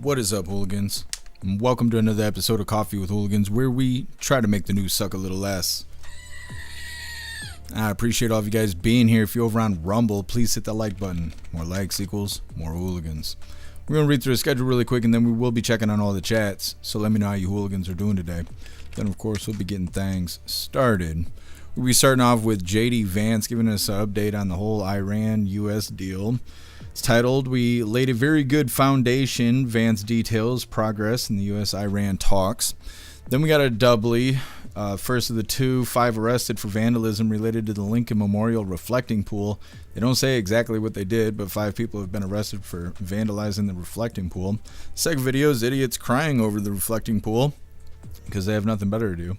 What is up, hooligans? And welcome to another episode of Coffee with Hooligans, where we try to make the news suck a little less. I appreciate all of you guys being here. If you're over on Rumble, please hit that like button. More likes equals more hooligans. We're going to read through the schedule really quick, and then we will be checking on all the chats. So let me know how you hooligans are doing today. Then, of course, we'll be getting things started. We'll be starting off with JD Vance giving us an update on the whole Iran-US deal. It's titled, "We laid a very good foundation. Vance details progress in the U.S.-Iran talks." Then we got a doubly. First of the two, 5 arrested for vandalism related to the Lincoln Memorial reflecting pool. They don't say exactly what they did, but 5 people have been arrested for vandalizing the reflecting pool. Second video is idiots crying over the reflecting pool because they have nothing better to do.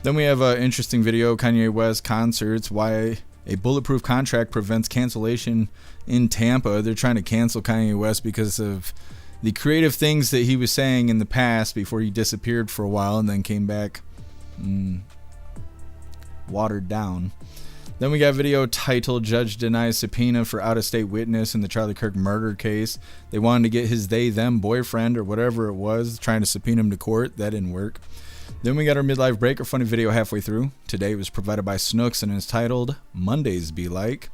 Then we have an interesting video, Kanye West concerts, why a bulletproof contract prevents cancellation in Tampa. They're trying to cancel Kanye West because of the creative things that he was saying in the past before he disappeared for a while and then came back watered down. Then we got a video titled, "Judge Denies Subpoena for Out-of-State Witness in the Charlie Kirk Murder Case." They wanted to get his they-them boyfriend or whatever it was, trying to subpoena him to court. That didn't work. Then we got our midlife break, a funny video halfway through. Today it was provided by Snooks and is titled, "Mondays Be Like."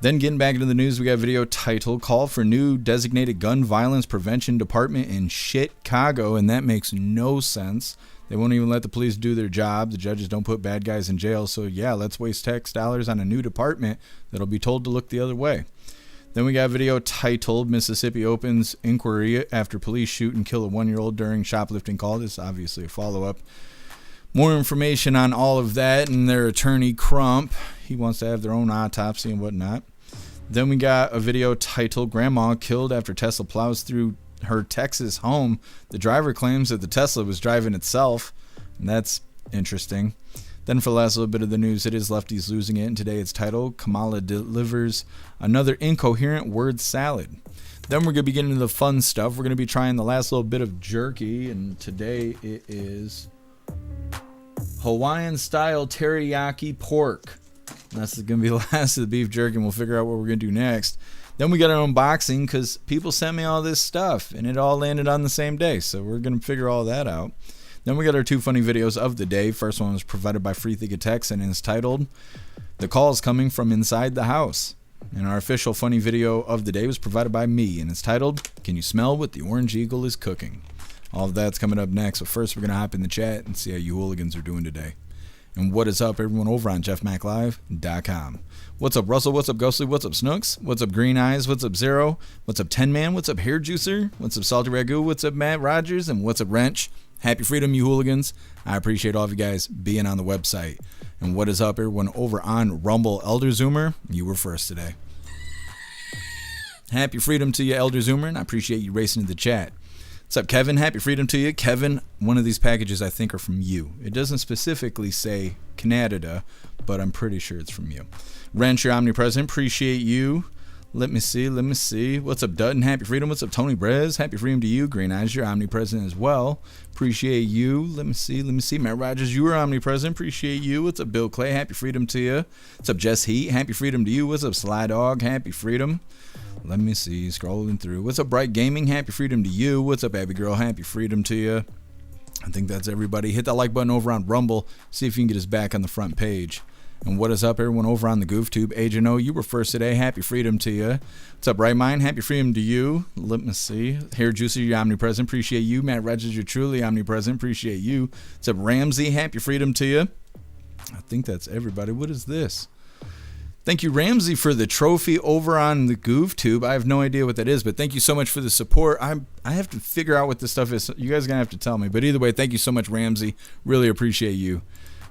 Then getting back into the news, we got a video titled, "Call for New Designated Gun Violence Prevention Department in Chicago," and that makes no sense. They won't even let the police do their job. The judges don't put bad guys in jail, so yeah, let's waste tax dollars on a new department that'll be told to look the other way. Then we got a video titled, "Mississippi Opens Inquiry After Police Shoot and Kill a 1-year-old During Shoplifting Call." This is obviously a follow-up. More information on all of that and their attorney Crump. He wants to have their own autopsy and whatnot. Then we got a video titled, "Grandma Killed After Tesla Plows Through Her Texas Home." The driver claims that the Tesla was driving itself, and that's interesting. Then for the last little bit of the news, it is lefties losing it, and today it's titled, "Kamala Delivers Another Incoherent Word Salad." Then we're going to be getting into the fun stuff. We're going to be trying the last little bit of jerky, and today it is Hawaiian-style teriyaki pork. And that's going to be the last of the beef jerky, and we'll figure out what we're going to do next. Then we got our unboxing because people sent me all this stuff, and it all landed on the same day, so we're going to figure all that out. Then we got our 2 funny videos of the day. First one was provided by Free Think Text and is titled, "The Calls Coming from Inside the House." And our official funny video of the day was provided by me, and it's titled, "Can You Smell What the Orange Eagle is Cooking?" All of that's coming up next, but first we're going to hop in the chat and see how you hooligans are doing today. And what is up, everyone, over on jeffmaclive.com. What's up, Russell? What's up, Ghostly? What's up, Snooks? What's up, Green Eyes? What's up, Zero? What's up, 10 Man? What's up, Hair Juicer? What's up, Salty Ragu? What's up, Matt Rogers? And what's up, Wrench? Happy freedom, you hooligans. I appreciate all of you guys being on the website. And what is up, everyone, over on Rumble? Elder Zoomer, you were first today. Happy freedom to you, Elder Zoomer, and I appreciate you racing to the chat. What's up, Kevin? Happy freedom to you. Kevin, one of these packages I think are from you. It doesn't specifically say Canada, but I'm pretty sure it's from you. Wrench, you're omnipresent. Appreciate you. Let me see. What's up, Dutton? Happy freedom. What's up, Tony Brez? Happy freedom to you. Green Eyes, you're omnipresent as well. Appreciate you. Let me see. Matt Rogers, you are omnipresent. Appreciate you. What's up, Bill Clay? Happy freedom to you. What's up, Jess Heat? Happy freedom to you. What's up, Sly Dog? Happy freedom. Let me see, scrolling through. What's up, Bright Gaming? Happy freedom to you. What's up, Abby Girl? Happy freedom to you. I think that's everybody. Hit that like button over on Rumble. See if you can get us back on the front page. And what is up, everyone, over on the GoofTube? Agent O, you were first today. Happy freedom to you. What's up, Right Mind? Happy freedom to you. Let me see. Hair Juicer, you're omnipresent. Appreciate you. Matt Rogers, you're truly omnipresent. Appreciate you. What's up, Ramsey? Happy freedom to you. I think that's everybody. What is this? Thank you, Ramsey, for the trophy over on the GoofTube. I have no idea what that is, but thank you so much for the support. I have to figure out what this stuff is. You guys are going to have to tell me. But either way, thank you so much, Ramsey. Really appreciate you.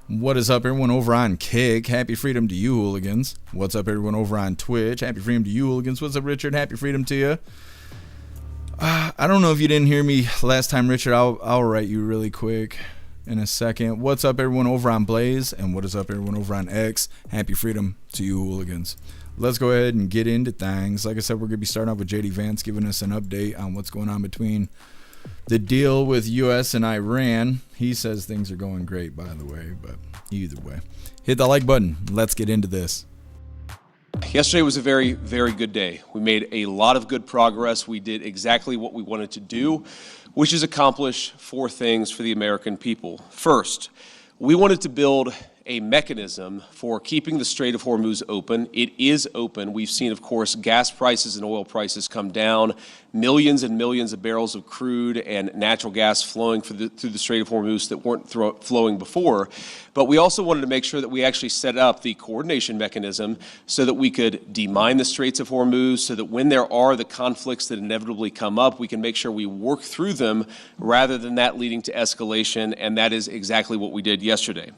What is up, everyone, over on Kick? Happy freedom to you, hooligans. What's up, everyone, over on Twitch? Happy freedom to you, hooligans. What's up, Richard? Happy freedom to you. I don't know if you didn't hear me last time, Richard. I'll write you really quick in a second. What's up, everyone, over on Blaze? And what is up, everyone, over on X? Happy freedom to you, hooligans. Let's go ahead and get into things. Like I said, we're going to be starting off with JD Vance giving us an update on what's going on between the deal with U.S. and Iran. He says things are going great, by the way, but either way. Hit the like button. Let's get into this. Yesterday was a very, very good day. We made a lot of good progress. We did exactly what we wanted to do, which is accomplish 4 things for the American people. First, we wanted to build a mechanism for keeping the Strait of Hormuz open. It is open. We've seen, of course, gas prices and oil prices come down, millions and millions of barrels of crude and natural gas flowing through the Strait of Hormuz that weren't flowing before. But we also wanted to make sure that we actually set up the coordination mechanism so that we could demine the Straits of Hormuz, so that when there are the conflicts that inevitably come up, we can make sure we work through them rather than that leading to escalation, and that is exactly what we did yesterday.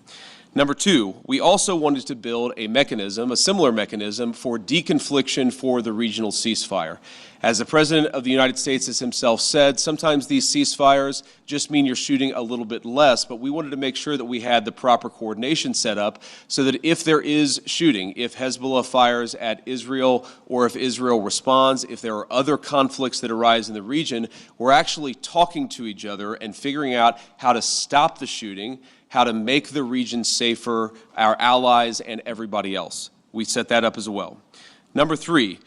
Number 2, we also wanted to build a mechanism, a similar mechanism, for deconfliction for the regional ceasefire. As the President of the United States has himself said, sometimes these ceasefires just mean you're shooting a little bit less, but we wanted to make sure that we had the proper coordination set up so that if there is shooting, if Hezbollah fires at Israel or if Israel responds, if there are other conflicts that arise in the region, we're actually talking to each other and figuring out how to stop the shooting, how to make the region safer, our allies and everybody else. We set that up as well. Number 3,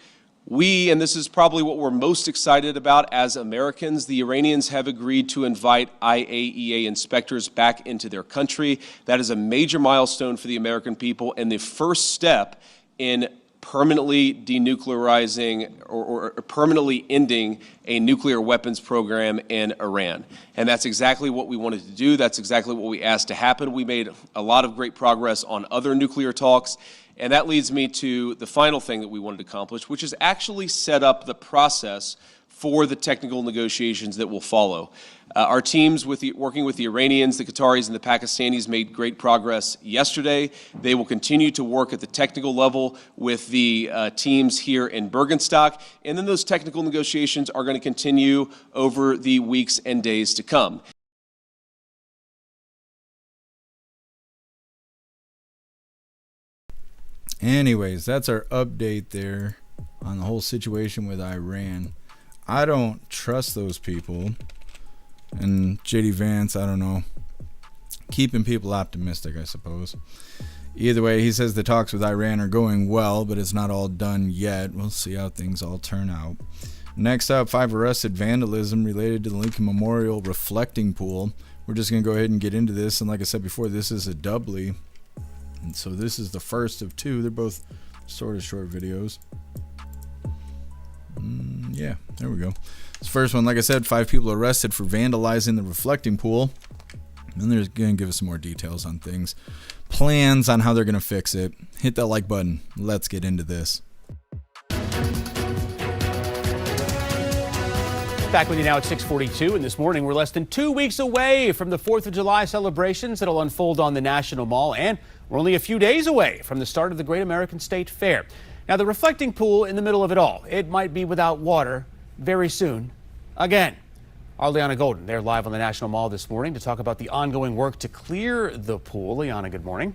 and this is probably what we're most excited about as Americans, the Iranians have agreed to invite IAEA inspectors back into their country. That is a major milestone for the American people and the first step in permanently denuclearizing or permanently ending a nuclear weapons program in Iran. And that's exactly what we wanted to do. That's exactly what we asked to happen. We made a lot of great progress on other nuclear talks. And that leads me to the final thing that we wanted to accomplish, which is actually set up the process for the technical negotiations that will follow. Our teams working with the Iranians, the Qataris, and the Pakistanis made great progress yesterday. They will continue to work at the technical level with the teams here in Bergenstock, and then those technical negotiations are going to continue over the weeks and days to come. Anyways, that's our update there on the whole situation with Iran. I don't trust those people. And JD Vance, I don't know, keeping people optimistic, I suppose. Either way, he says the talks with Iran are going well, but it's not all done yet. We'll see how things all turn out. Next up, 5 arrested vandalism related to the Lincoln Memorial reflecting pool. We're just going to go ahead and get into this. And like I said before, this is a doubly. And so this is the first of 2. They're both sort of short videos. Yeah, there we go. This first one, like I said, 5 people arrested for vandalizing the reflecting pool. And they're going to give us some more details on things. Plans on how they're going to fix it. Hit that like button. Let's get into this. Back with you now at 6:42, and this morning we're less than 2 weeks away from the 4th of July celebrations that'll unfold on the National Mall, and we're only a few days away from the start of the Great American State Fair. Now, the reflecting pool in the middle of it all, it might be without water very soon again. Our Liana Golden, they're live on the National Mall this morning to talk about the ongoing work to clear the pool. Liana, good morning.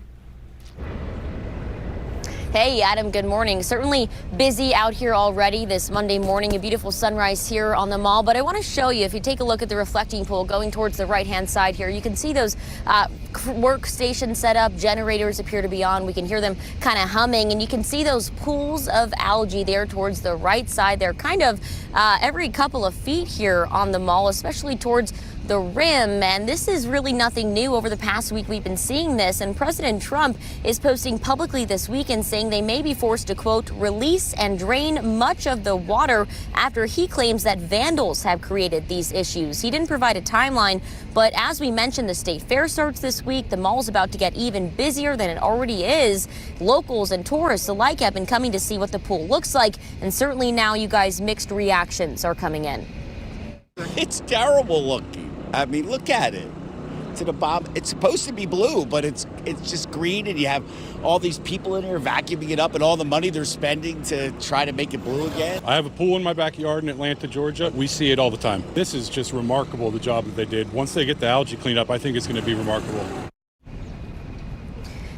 Hey, Adam, good morning. Certainly busy out here already this Monday morning. A beautiful sunrise here on the mall. But I want to show you, if you take a look at the reflecting pool going towards the right-hand side here, you can see those workstations set up. Generators appear to be on. We can hear them kind of humming. And you can see those pools of algae there towards the right side. They're kind of every couple of feet here on the mall, especially towards the rim, and this is really nothing new. Over the past week, we've been seeing this, and President Trump is posting publicly this weekend saying they may be forced to, quote, release and drain much of the water after he claims that vandals have created these issues. He didn't provide a timeline, but as we mentioned, the state fair starts this week. The mall's about to get even busier than it already is. Locals and tourists alike have been coming to see what the pool looks like, and certainly now, you guys, mixed reactions are coming in. It's terrible looking. I mean, look at it. To the bottom, it's supposed to be blue, but it's just green, and you have all these people in here vacuuming it up, and all the money they're spending to try to make it blue again. I have a pool in my backyard in Atlanta, Georgia. We see it all the time. This is just remarkable, the job that they did. Once they get the algae cleaned up, I think it's going to be remarkable.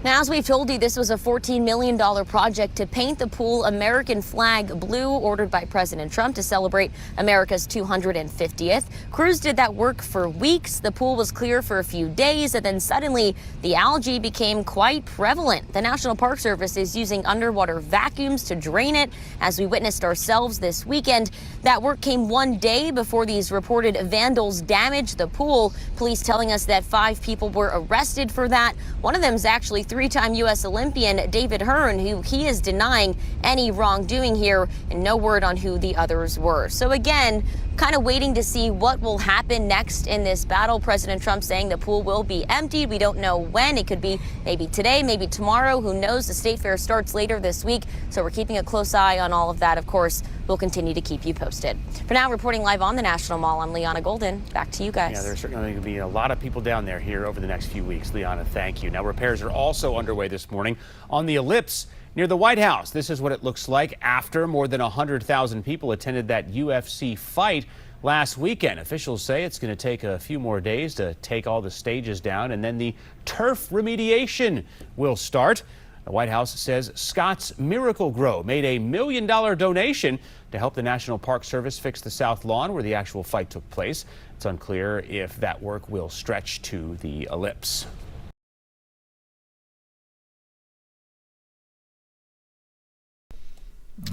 Now, as we've told you, this was a $14 million project to paint the pool American flag blue, ordered by President Trump to celebrate America's 250th. Crews did that work for weeks. The pool was clear for a few days, and then suddenly the algae became quite prevalent. The National Park Service is using underwater vacuums to drain it, as we witnessed ourselves this weekend. That work came one day before these reported vandals damaged the pool. Police telling us that 5 people were arrested for that. One of them is actually 3-time U.S. Olympian David Hearn, who he is denying any wrongdoing here, and no word on who the others were. So again, kind of waiting to see what will happen next in this battle. President Trump saying the pool will be emptied. We don't know when. It could be maybe today, maybe tomorrow. Who knows? The state fair starts later this week, so we're keeping a close eye on all of that. Of course, we'll continue to keep you posted. For now, reporting live on the National Mall, I'm Liana Golden. Back to you guys. Yeah, there's certainly going to be a lot of people down there here over the next few weeks. Liana, thank you. Now, repairs are also underway this morning on the Ellipse near the White House. This is what it looks like after more than 100,000 people attended that UFC fight last weekend. Officials say it's going to take a few more days to take all the stages down, and then the turf remediation will start. The White House says Scott's Miracle-Gro made a $1 million donation to help the National Park Service fix the South Lawn where the actual fight took place. It's unclear if that work will stretch to the Ellipse.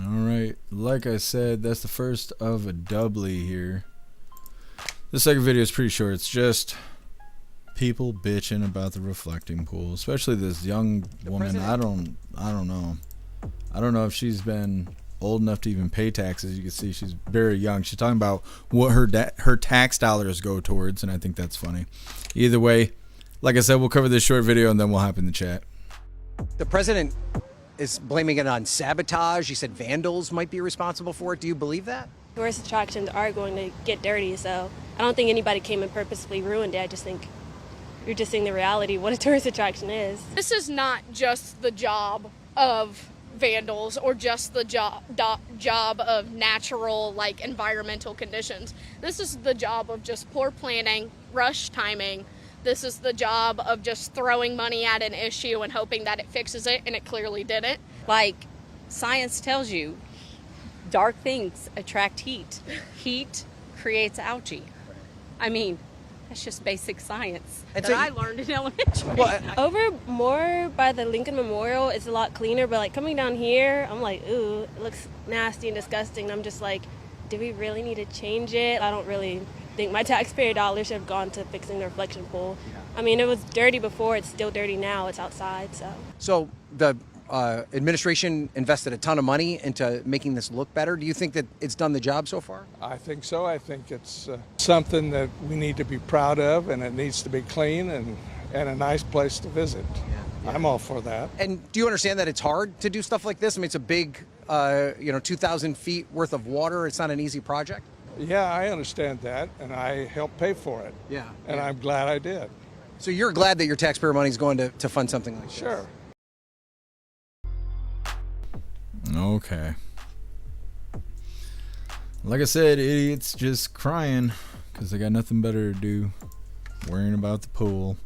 All right, like I said, that's the first of a doubly here. The second video is pretty short. It's just people bitching about the reflecting pool, especially this young woman. I don't know. I don't know if she's been old enough to even pay taxes. You can see she's very young. She's talking about what her tax dollars go towards, and I think that's funny. Either way, like I said, we'll cover this short video and then we'll hop in the chat. The president is blaming it on sabotage. He said vandals might be responsible for it. Do you believe that? Tourist attractions are going to get dirty, so I don't think anybody came and purposefully ruined it. I just think you're just seeing the reality of what a tourist attraction is. This is not just the job of vandals or just the job of natural, like, environmental conditions. This is the job of just poor planning, rush timing. This is the job of just throwing money at an issue and hoping that it fixes it, and it clearly didn't. Like science tells you, dark things attract heat. Heat creates algae. I mean, that's just basic science that I learned in elementary. Over more by the Lincoln Memorial, it's a lot cleaner, but like coming down here, I'm like, ooh, it looks nasty and disgusting. And I'm just like, do we really need to change it? I don't really think my taxpayer dollars should have gone to fixing the reflection pool. I mean, it was dirty before, it's still dirty now, it's outside, so. So the administration invested a ton of money into making this look better. Do you think that it's done the job so far? I think so. I think it's something that we need to be proud of, and it needs to be clean and a nice place to visit. Yeah. I'm all for that. And do you understand that it's hard to do stuff like this? I mean, it's a big, 2,000 feet worth of water. It's not an easy project. Yeah, I understand that, and I helped pay for it. Yeah. And I'm glad I did. So you're glad that your taxpayer money is going to fund something like this? Sure. Okay. Like I said, idiots just crying because they got nothing better to do, worrying about the pool.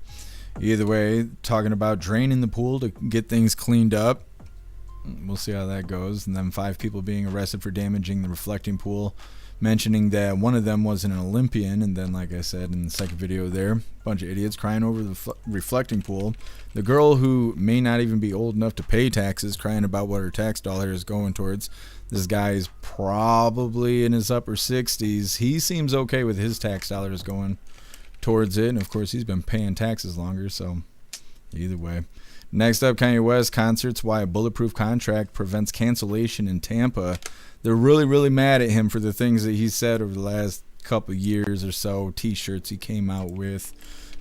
Either way, talking about draining the pool to get things cleaned up. We'll see how that goes. And then 5 people being arrested for damaging the reflecting pool, mentioning that one of them was an Olympian. And then, like I said in the second video there, a bunch of idiots crying over the reflecting pool. The girl who may not even be old enough to pay taxes crying about what her tax dollar is going towards. This guy is probably in his upper 60s. He seems okay with his tax dollars going towards it. And of course, he's been paying taxes longer, so either way. Next up, Kanye West concerts, why a bulletproof contract prevents cancellation in Tampa. They're really, really mad at him for the things that he said over the last couple years or so, t-shirts he came out with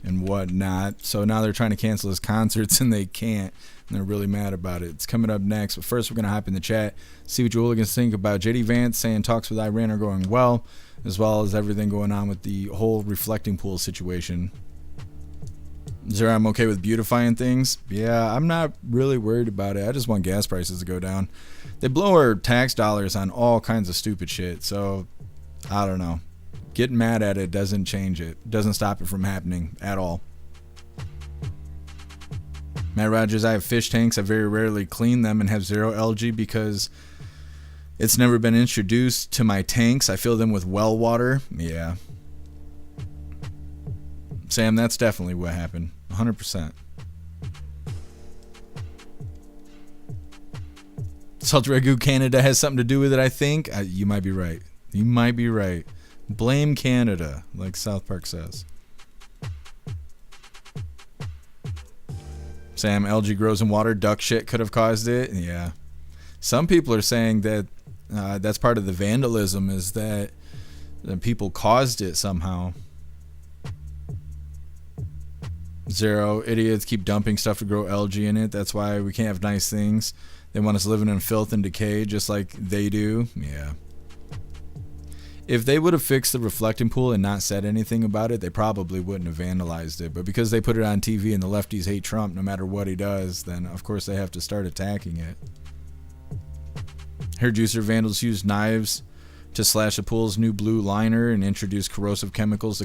and whatnot. So now they're trying to cancel his concerts and they can't, and they're really mad about it. It's coming up next, but first we're going to hop in the chat, see what you hooligans think about JD Vance saying talks with Iran are going well as everything going on with the whole reflecting pool situation. Zelle, I'm okay with beautifying things. Yeah, I'm not really worried about it. I just want gas prices to go down. They blow our tax dollars on all kinds of stupid shit, so I don't know. Getting mad at it doesn't change it. Doesn't stop it from happening at all. Matt Rogers, I have fish tanks. I very rarely clean them and have zero algae because it's never been introduced to my tanks. I fill them with well water. Yeah. Sam, that's definitely what happened. 100%. Salt Ragu Canada has something to do with it, I think. You might be right. You might be right. Blame Canada, like South Park says. Sam, algae grows in water. Duck shit could have caused it. Yeah. Some people are saying that that's part of the vandalism, is that people caused it somehow. Zero. Idiots keep dumping stuff to grow algae in it. That's why we can't have nice things. They want us living in filth and decay just like they do. Yeah. If they would have fixed the reflecting pool and not said anything about it, they probably wouldn't have vandalized it. But because they put it on TV and the lefties hate Trump no matter what he does, then of course they have to start attacking it. Hair juicer vandals used knives to slash the pool's new blue liner and introduce corrosive chemicals to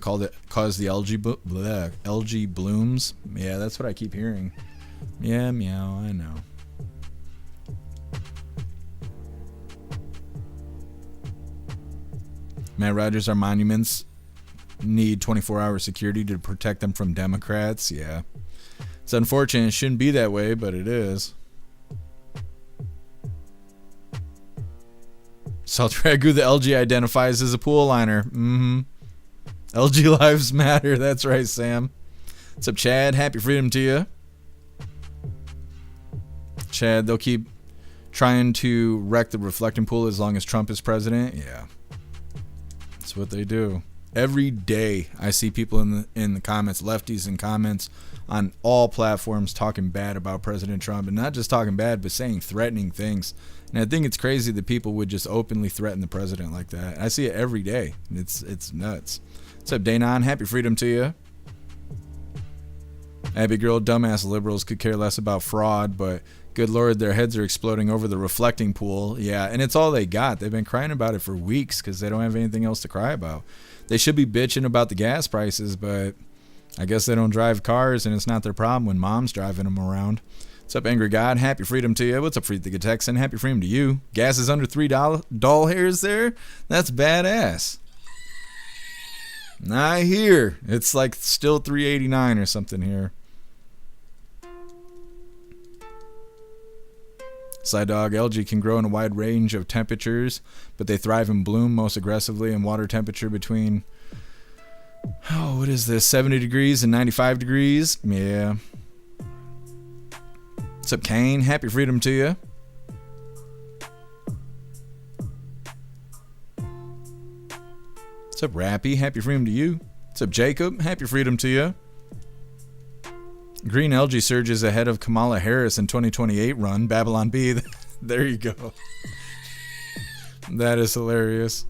cause the algae blooms. Yeah, that's what I keep hearing. Yeah, meow, I know. Matt Rogers, our monuments need 24-hour security to protect them from Democrats. Yeah. It's unfortunate. It shouldn't be that way, but it is. Salt Ragu, the LG identifies as a pool liner. Mm-hmm. LG lives matter. That's right, Sam. What's up, Chad? Happy freedom to you. Chad, they'll keep trying to wreck the reflecting pool as long as Trump is president. Yeah. That's what they do. Every day I see people in the comments, lefties in comments on all platforms talking bad about President Trump, and not just talking bad, but saying threatening things. And I think it's crazy that people would just openly threaten the president like that. I see it every day. It's nuts. What's up, Danon? Happy freedom to you. Abby girl, dumbass liberals could care less about fraud, but good Lord, their heads are exploding over the reflecting pool. Yeah, and it's all they got. They've been crying about it for weeks because they don't have anything else to cry about. They should be bitching about the gas prices, but I guess they don't drive cars, and it's not their problem when mom's driving them around. What's up, Angry God? Happy freedom to you. What's up, Free the Texan? Happy freedom to you. Gas is under $3 doll hairs there? That's badass. Not here. It's like still $3.89 or something here. Side dog, algae can grow in a wide range of temperatures, but they thrive and bloom most aggressively in water temperature between, what is this, 70 degrees and 95 degrees? Yeah. What's up, Kane? Happy freedom to you. What's up, Rappy? Happy freedom to you. What's up, Jacob? Happy freedom to you. Green algae surges ahead of Kamala Harris in 2028 run. Babylon B. There you go. That is hilarious.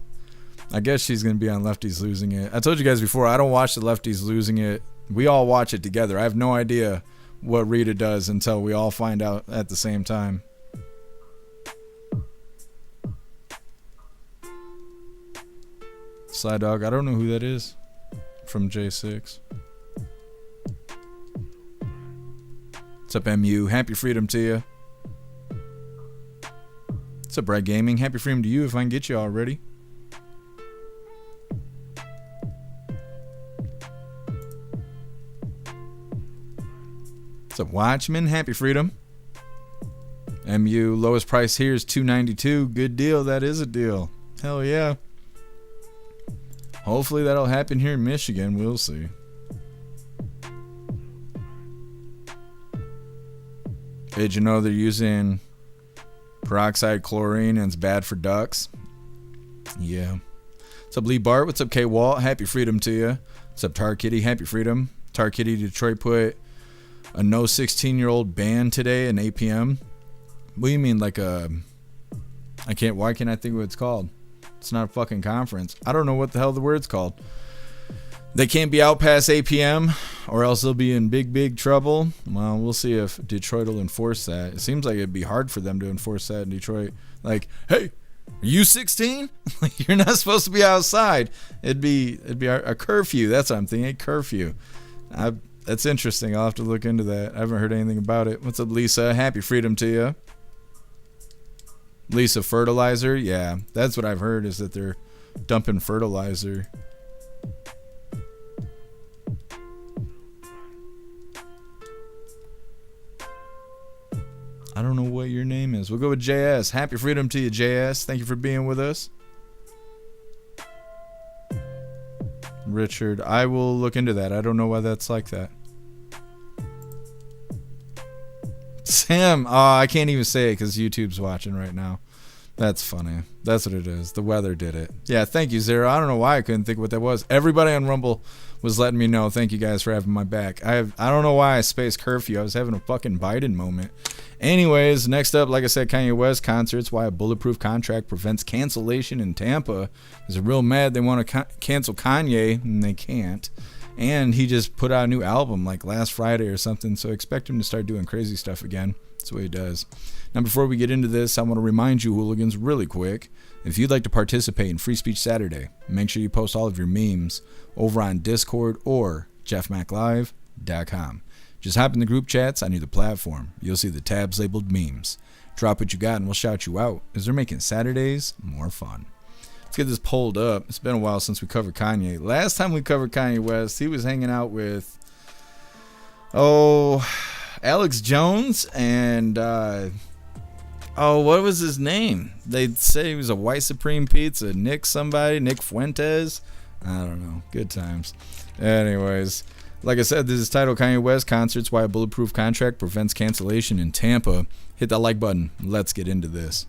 I guess she's going to be on Lefties Losing It. I told you guys before, I don't watch the Lefties Losing It. We all watch it together. I have no idea what Rita does until we all find out at the same time. Sly Dog, I don't know who that is from J6. What's up, MU? Happy freedom to you. What's up, Bright Gaming? Happy freedom to you if I can get you already. What's up, Watchman? Happy freedom. MU, lowest price here is $2.92. Good deal. That is a deal. Hell yeah. Hopefully that'll happen here in Michigan. We'll see. Did you know they're using peroxide chlorine and it's bad for ducks? Yeah. What's up, Lee Bart? What's up, K Walt? Happy freedom to you. What's up, Tar Kitty? Happy freedom. Tar Kitty Detroit put a no 16-year-old ban today in 8 p.m. What do you mean, like a... why can't I think what it's called? It's not a fucking conference. I don't know what the hell the word's called. They can't be out past 8 p.m. or else they'll be in big, big trouble. Well, we'll see if Detroit will enforce that. It seems like it'd be hard for them to enforce that in Detroit. Like, hey, are you 16? Like, you're not supposed to be outside. It'd be a curfew. That's what I'm thinking, a curfew. That's interesting. I'll have to look into that. I haven't heard anything about it. What's up, Lisa? Happy freedom to you. Lisa, fertilizer? Yeah, that's what I've heard, is that they're dumping fertilizer. I don't know what your name is. We'll go with JS. Happy freedom to you, JS. Thank you for being with us. Richard, I will look into that. I don't know why that's like that. Sam, I can't even say it because YouTube's watching right now. That's funny. That's what it is. The weather did it. Yeah, thank you, Zero. I don't know why I couldn't think what that was. Everybody on Rumble was letting me know. Thank you guys for having my back. I don't know why I spaced curfew. I was having a fucking Biden moment. Anyways, next up, like I said, Kanye West concerts. Why a bulletproof contract prevents cancellation in Tampa. They're real mad. They want to cancel Kanye, and they can't. And he just put out a new album like last Friday or something, so expect him to start doing crazy stuff again. That's what he does. Now, before we get into this, I want to remind you, hooligans, really quick, if you'd like to participate in Free Speech Saturday, make sure you post all of your memes over on Discord or jeffmaclive.com. Just hop in the group chats on either platform. You'll see the tabs labeled memes. Drop what you got and we'll shout you out, as they're making Saturdays more fun. Let's get this pulled up. It's been a while since we covered Kanye. Last time we covered Kanye West, he was hanging out with, Alex Jones and, what was his name? They'd say he was a white supreme pizza. Nick Fuentes. I don't know. Good times. Anyways, like I said, this is titled Kanye West Concerts, Why a Bulletproof Contract Prevents Cancellation in Tampa. Hit that like button. Let's get into this.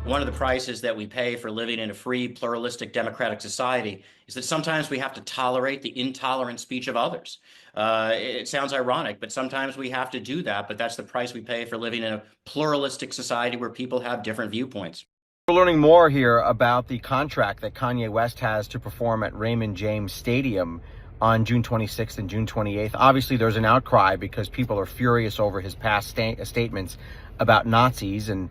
One of the prices that we pay for living in a free, pluralistic, democratic society is that sometimes we have to tolerate the intolerant speech of others. It sounds ironic, but sometimes we have to do that. But that's the price we pay for living in a pluralistic society where people have different viewpoints. We're learning more here about the contract that Kanye West has to perform at Raymond James Stadium on June 26th and June 28th. Obviously, there's an outcry because people are furious over his past statements about Nazis and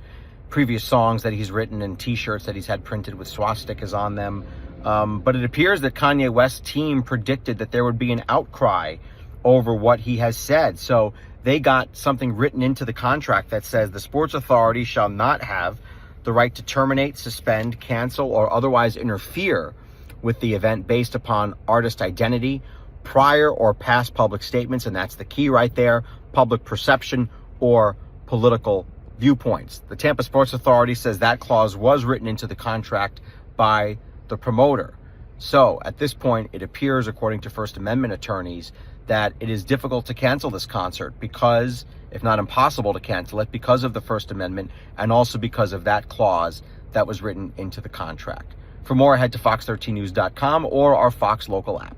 previous songs that he's written and T-shirts that he's had printed with swastikas on them. But it appears that Kanye West's team predicted that there would be an outcry over what he has said. So they got something written into the contract that says the sports authority shall not have the right to terminate, suspend, cancel, or otherwise interfere with the event based upon artist identity, prior or past public statements, and that's the key right there, public perception, or political viewpoints. The Tampa Sports Authority says that clause was written into the contract by the promoter. So at this point, it appears, according to First Amendment attorneys, that it is difficult to cancel this concert because, if not impossible to cancel it, because of the First Amendment and also because of that clause that was written into the contract. For more, head to fox13news.com or our Fox local app.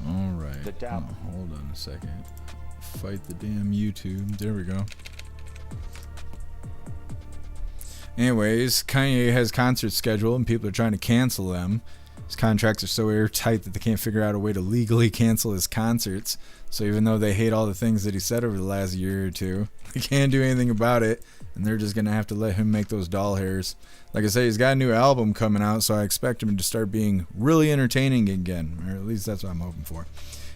All right. Hold on a second. Fight the damn YouTube. There we go. Anyways, Kanye has concerts scheduled and people are trying to cancel them. His contracts are so airtight that they can't figure out a way to legally cancel his concerts. So even though they hate all the things that he said over the last year or two, they can't do anything about it. And they're just going to have to let him make those doll hairs. Like I say, he's got a new album coming out, so I expect him to start being really entertaining again. Or at least that's what I'm hoping for.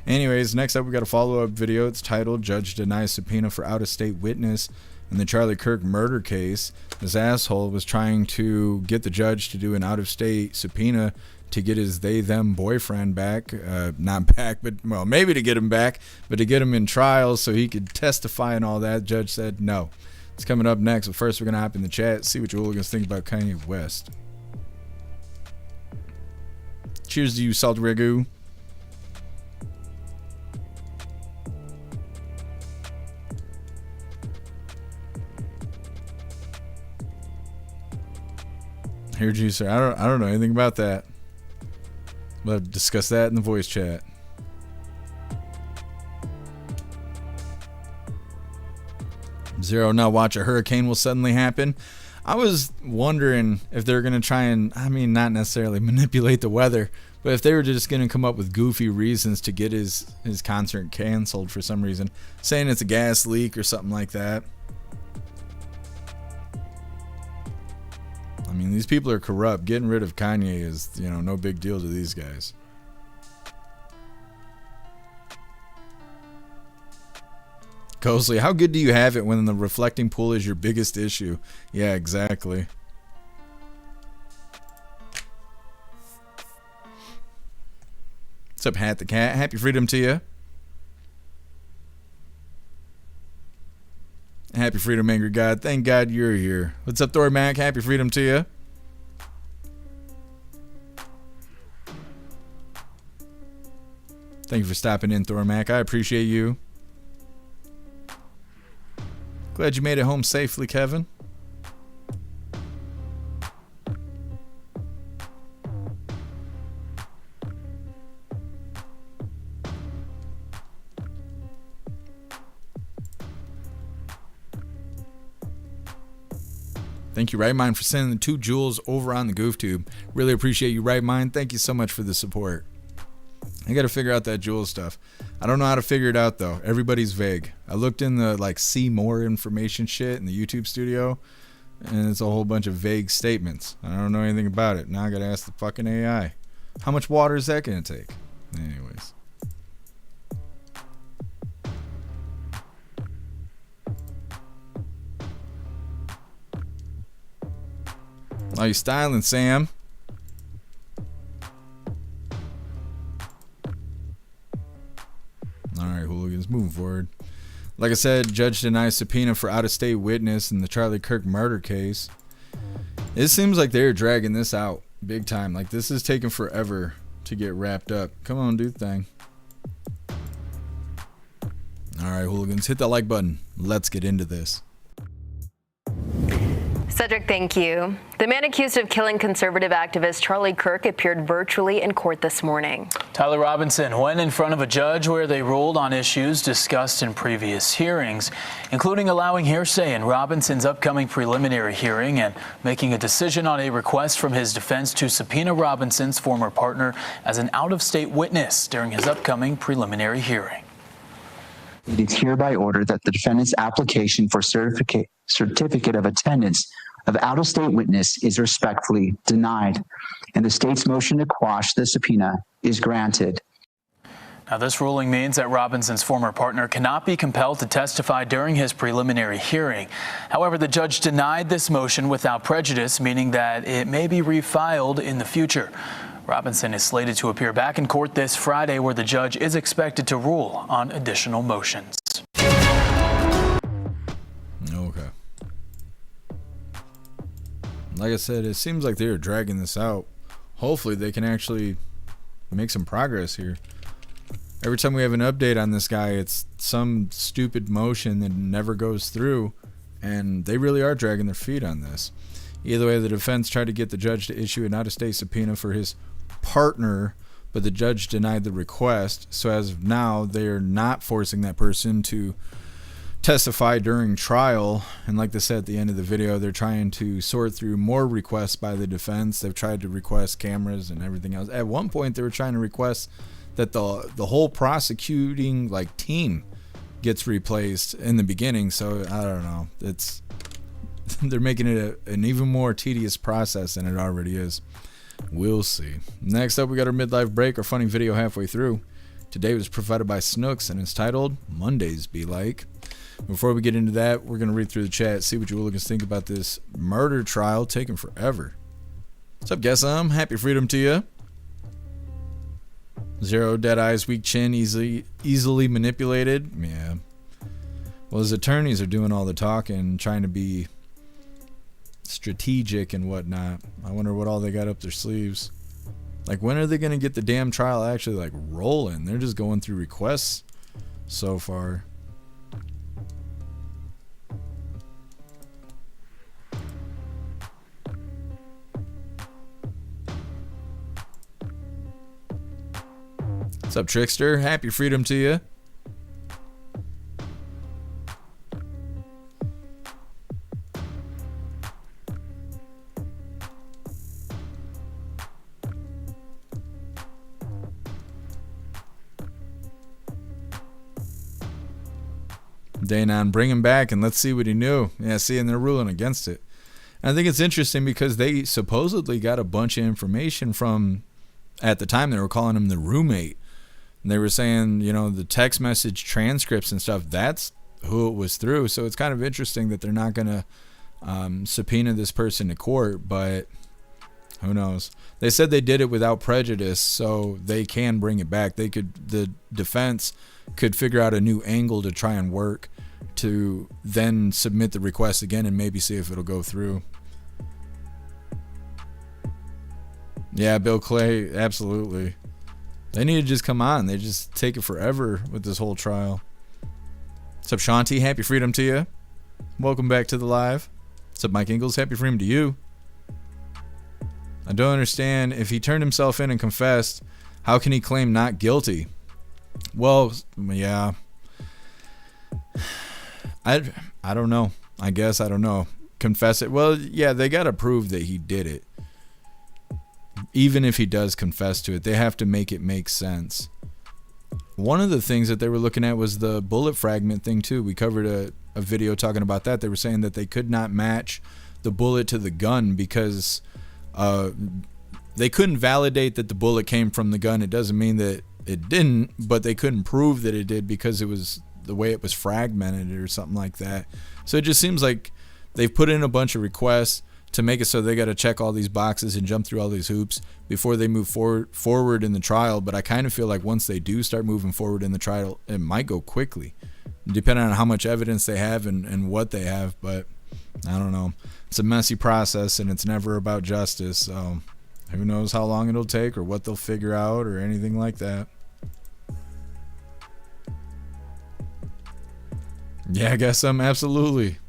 Anyways, next up we got a follow-up video. It's titled Judge Denies Subpoena for Out-of-State Witness in the Charlie Kirk murder case. This asshole was trying to get the judge to do an out-of-state subpoena to get his they-them boyfriend back. Not back, but, well, maybe to get him back, but to get him in trial so he could testify and all that. Judge said no. It's coming up next, but first we're going to hop in the chat, see what you hooligans think about Kanye West. Cheers to you, Salt Ragu. Here, Juicer. I don't know anything about that. We'll discuss that in the voice chat. Zero, now watch a hurricane will suddenly happen. I was wondering if they're going to try and, I mean, not necessarily manipulate the weather, but if they were just going to come up with goofy reasons to get his concert canceled for some reason, saying it's a gas leak or something like that. I mean, these people are corrupt. Getting rid of Kanye is, no big deal to these guys. Ghostly, how good do you have it when the reflecting pool is your biggest issue? Yeah, exactly. What's up, Hat the Cat? Happy freedom to you. Happy freedom, Angry God. Thank God you're here. What's up, Thor Mac? Happy freedom to you. Thank you for stopping in, Thor Mac. I appreciate you. Glad you made it home safely, Kevin. Thank you, Right Mind, for sending the 2 jewels over on the GoofTube. Really appreciate you, Right Mind. Thank you so much for the support. I got to figure out that jewel stuff. I don't know how to figure it out, though. Everybody's vague. I looked in the, like, see more information shit in the YouTube studio, and it's a whole bunch of vague statements. I don't know anything about it. Now I got to ask the fucking AI. How much water is that going to take? Anyways. Are you styling, Sam? Alright, hooligans, moving forward. Like I said, judge denies subpoena for out-of-state witness in the Charlie Kirk murder case. It seems like they're dragging this out big time. Like, this is taking forever to get wrapped up. Come on, do the thing. Alright, hooligans, hit that like button. Let's get into this. Cedric, thank you. The man accused of killing conservative activist Charlie Kirk appeared virtually in court this morning. Tyler Robinson went in front of a judge where they ruled on issues discussed in previous hearings, including allowing hearsay in Robinson's upcoming preliminary hearing and making a decision on a request from his defense to subpoena Robinson's former partner as an out-of-state witness during his upcoming preliminary hearing. It is hereby ordered that the defendant's application for certificate of attendance of out-of-state witness is respectfully denied, and the state's motion to quash the subpoena is granted. Now, this ruling means that Robinson's former partner cannot be compelled to testify during his preliminary hearing. However, the judge denied this motion without prejudice, meaning that it may be refiled in the future. Robinson is slated to appear back in court this Friday, where the judge is expected to rule on additional motions. Okay. Like I said, it seems like they're dragging this out. Hopefully they can actually make some progress here. Every time we have an update on this guy, it's some stupid motion that never goes through, and they really are dragging their feet on this. Either way, the defense tried to get the judge to issue an out-of-state subpoena for his partner, but the judge denied the request. So as of now, they are not forcing that person to testify during trial. And like they said at the end of the video, they're trying to sort through more requests by the defense. They've tried to request cameras and everything else. At one point, they were trying to request that the whole prosecuting like team gets replaced in the beginning. So I don't know. It's they're making it an even more tedious process than it already is. We'll see. Next up, we got our midlife break, our funny video halfway through. Today was provided by Snooks and it's titled Mondays Be Like. Before we get into that, we're going to read through the chat, see what you hooligans think about this murder trial taking forever. What's up, guess happy freedom to you. Zero, dead eyes, weak chin, easily manipulated. Yeah. Well, his attorneys are doing all the talking, trying to be strategic and whatnot. I wonder what all they got up their sleeves. Like, when are they going to get the damn trial actually like rolling? They're just going through requests so far. What's up, Trickster? Happy freedom to you. Danon, bring him back and let's see what he knew. Yeah, see, and they're ruling against it. And I think it's interesting because they supposedly got a bunch of information from, at the time they were calling him the roommate. And they were saying, you know, the text message transcripts and stuff, that's who it was through. So it's kind of interesting that they're not going to subpoena this person to court, but who knows? They said they did it without prejudice, so they can bring it back. The defense could figure out a new angle to try and work to then submit the request again and maybe see if it'll go through. Yeah, Bill Clay, absolutely. They need to just come on. They just take it forever with this whole trial. What's up, Shanti? Happy freedom to you. Welcome back to the live. What's up, Mike Ingles? Happy freedom to you. I don't understand. If he turned himself in and confessed, how can he claim not guilty? Well, yeah. I don't know. I guess I don't know. Confess it. Well, yeah, they got to prove that he did it. Even if he does confess to it, they have to make it make sense. One of the things that they were looking at was the bullet fragment thing too. We covered a video talking about that. They were saying that they could not match the bullet to the gun because they couldn't validate that the bullet came from the gun. It doesn't mean that it didn't, but they couldn't prove that it did because it was the way it was fragmented or something like that. So it just seems like they've put in a bunch of requests to make it so they got to check all these boxes and jump through all these hoops before they move forward in the trial. But I kind of feel like once they do start moving forward in the trial, it might go quickly, depending on how much evidence they have and what they have. But I don't know. It's a messy process, and it's never about justice. So who knows how long it'll take or what they'll figure out or anything like that. Yeah, I guess absolutely.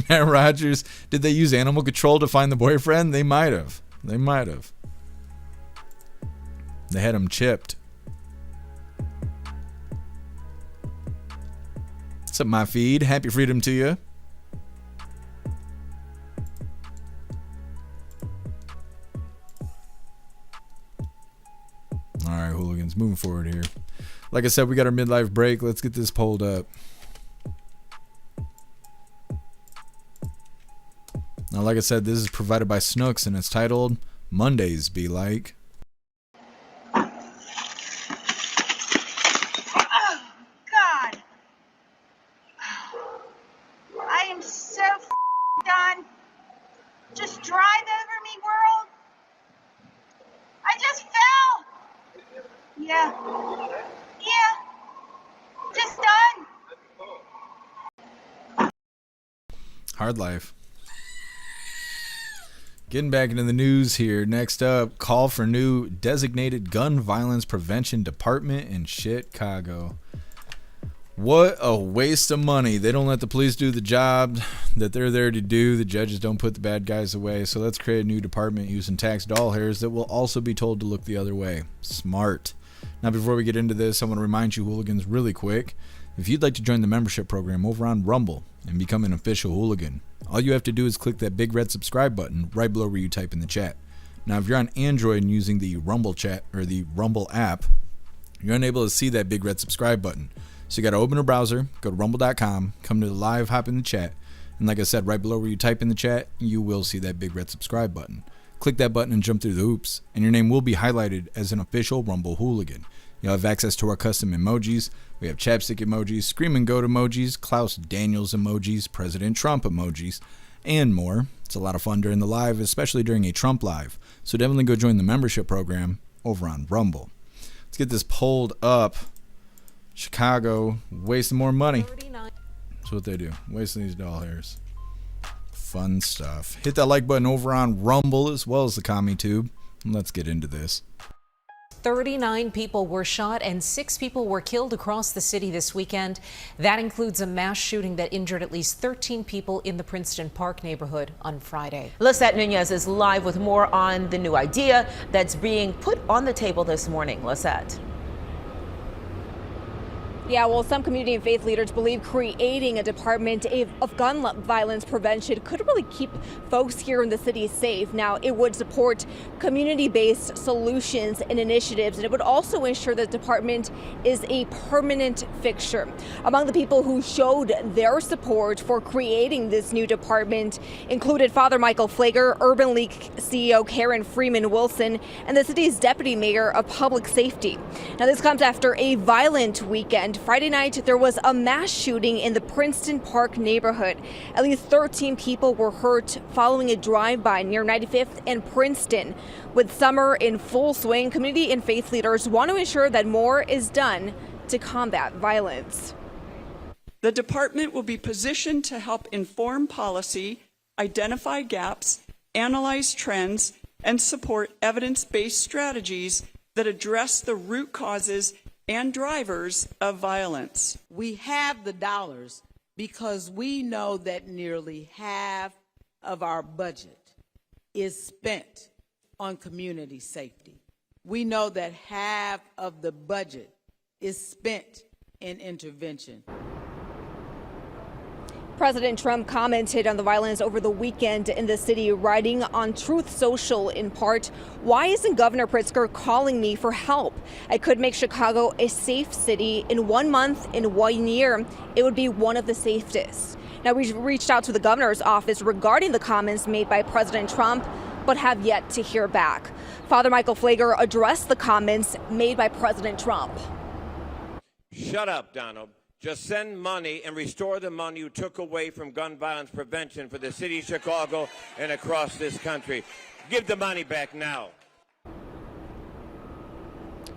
Matt Rogers, did they use animal control to find the boyfriend? They might have. They might have. They had him chipped. What's up, my feed? Happy freedom to you. All right, hooligans, moving forward here. Like I said, we got our midlife break. Let's get this pulled up. Now, like I said, this is provided by Snooks, and it's titled Mondays Be Like. Oh, God. I am so done. Just drive over me, world. I just fell. Yeah. Yeah. Just done. Hard life. Getting back into the news here. Next up, call for new designated gun violence prevention department in Chicago. What a waste of money. They don't let the police do the job that they're there to do. The judges don't put the bad guys away. So let's create a new department using tax doll hairs that will also be told to look the other way. Smart. Now, before we get into this, I want to remind you, hooligans, really quick. If you'd like to join the membership program over on Rumble and become an official hooligan, all you have to do is click that big red subscribe button right below where you type in the chat. Now, if you're on Android and using the Rumble chat or the Rumble app, you're unable to see that big red subscribe button. So you got to open a browser, go to rumble.com, come to the live, hop in the chat, and like I said, right below where you type in the chat, you will see that big red subscribe button. Click that button and jump through the hoops, and your name will be highlighted as an official Rumble hooligan. You'll have access to our custom emojis. We have chapstick emojis, scream and goat emojis, Klaus Daniels emojis, President Trump emojis, and more. It's a lot of fun during the live, especially during a Trump live. So definitely go join the membership program over on Rumble. Let's get this pulled up. Chicago, wasting more money. That's what they do, wasting these doll hairs. Fun stuff. Hit that like button over on Rumble as well as the CommuTube. Let's get into this. 39 people were shot and 6 people were killed across the city this weekend. That includes a mass shooting that injured at least 13 people in the Princeton Park neighborhood on Friday. Lisette Nunez is live with more on the new idea that's being put on the table this morning. Lisette. Yeah, well, some community and faith leaders believe creating a department of gun violence prevention could really keep folks here in the city safe. Now, it would support community-based solutions and initiatives, and it would also ensure the department is a permanent fixture. Among the people who showed their support for creating this new department included Father Michael Pfleger, Urban League CEO Karen Freeman Wilson, and the city's deputy mayor of public safety. Now, this comes after a violent weekend. Friday night, there was a mass shooting in the Princeton Park neighborhood. At least 13 people were hurt following a drive-by near 95th and Princeton. With summer in full swing, community and faith leaders want to ensure that more is done to combat violence. The department will be positioned to help inform policy, identify gaps, analyze trends, and support evidence-based strategies that address the root causes and drivers of violence. We have the dollars because we know that nearly half of our budget is spent on community safety. We know that half of the budget is spent in intervention. President Trump commented on the violence over the weekend in the city, writing on Truth Social in part, "Why isn't Governor Pritzker calling me for help? I could make Chicago a safe city. In 1 month, in 1 year, it would be one of the safest." Now, we reached out to the governor's office regarding the comments made by President Trump, but have yet to hear back. Father Michael Pfleger addressed the comments made by President Trump. Shut up, Donald. Just send money and restore the money you took away from gun violence prevention for the city of Chicago and across this country. Give the money back now.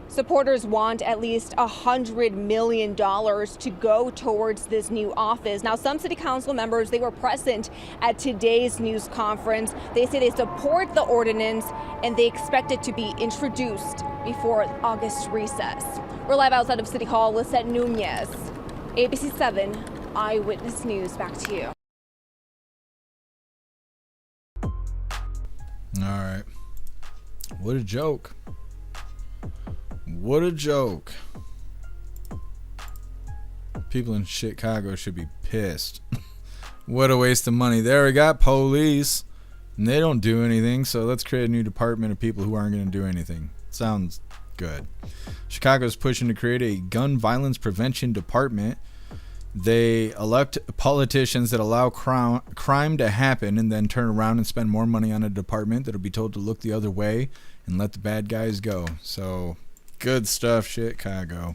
Supporters want at least $100 million to go towards this new office. Now, some city council members, they were present at today's news conference. They say they support the ordinance and they expect it to be introduced before August recess. We're live outside of City Hall. Lisette Nunez, ABC 7 Eyewitness News. Back to you. All right. What a joke. What a joke. People in Chicago should be pissed. What a waste of money. There we got police, and they don't do anything, so let's create a new department of people who aren't going to do anything. Sounds good. Chicago's pushing to create a gun violence prevention department. They elect politicians that allow crime to happen and then turn around and spend more money on a department that'll be told to look the other way and let the bad guys go. So, good stuff, Chicago.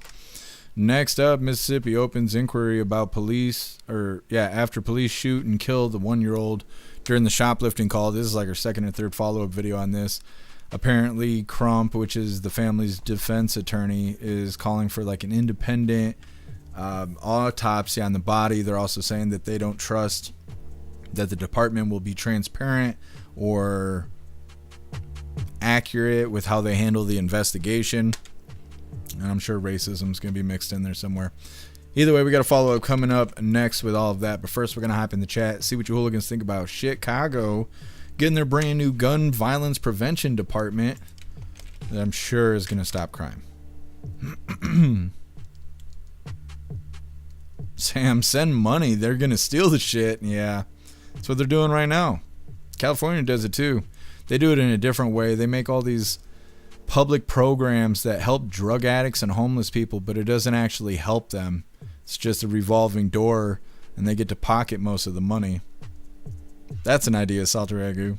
Next up, Mississippi opens inquiry about after police shoot and kill the 1-year-old during the shoplifting call. This is like our second or third follow-up video on this. Apparently, Crump, which is the family's defense attorney, is calling for like an independent autopsy on the body. They're also saying that they don't trust that the department will be transparent or accurate with how they handle the investigation. And I'm sure racism is going to be mixed in there somewhere. Either way, we got a follow-up coming up next with all of that. But first, we're going to hop in the chat, see what you hooligans think about Chicago getting their brand new gun violence prevention department that I'm sure is going to stop crime. Sam, send money. They're going to steal the shit. Yeah, that's what they're doing right now. California does it too. They do it in a different way. They make all these public programs that help drug addicts and homeless people, but it doesn't actually help them. It's just a revolving door, and they get to pocket most of the money. That's an idea, salty ragu.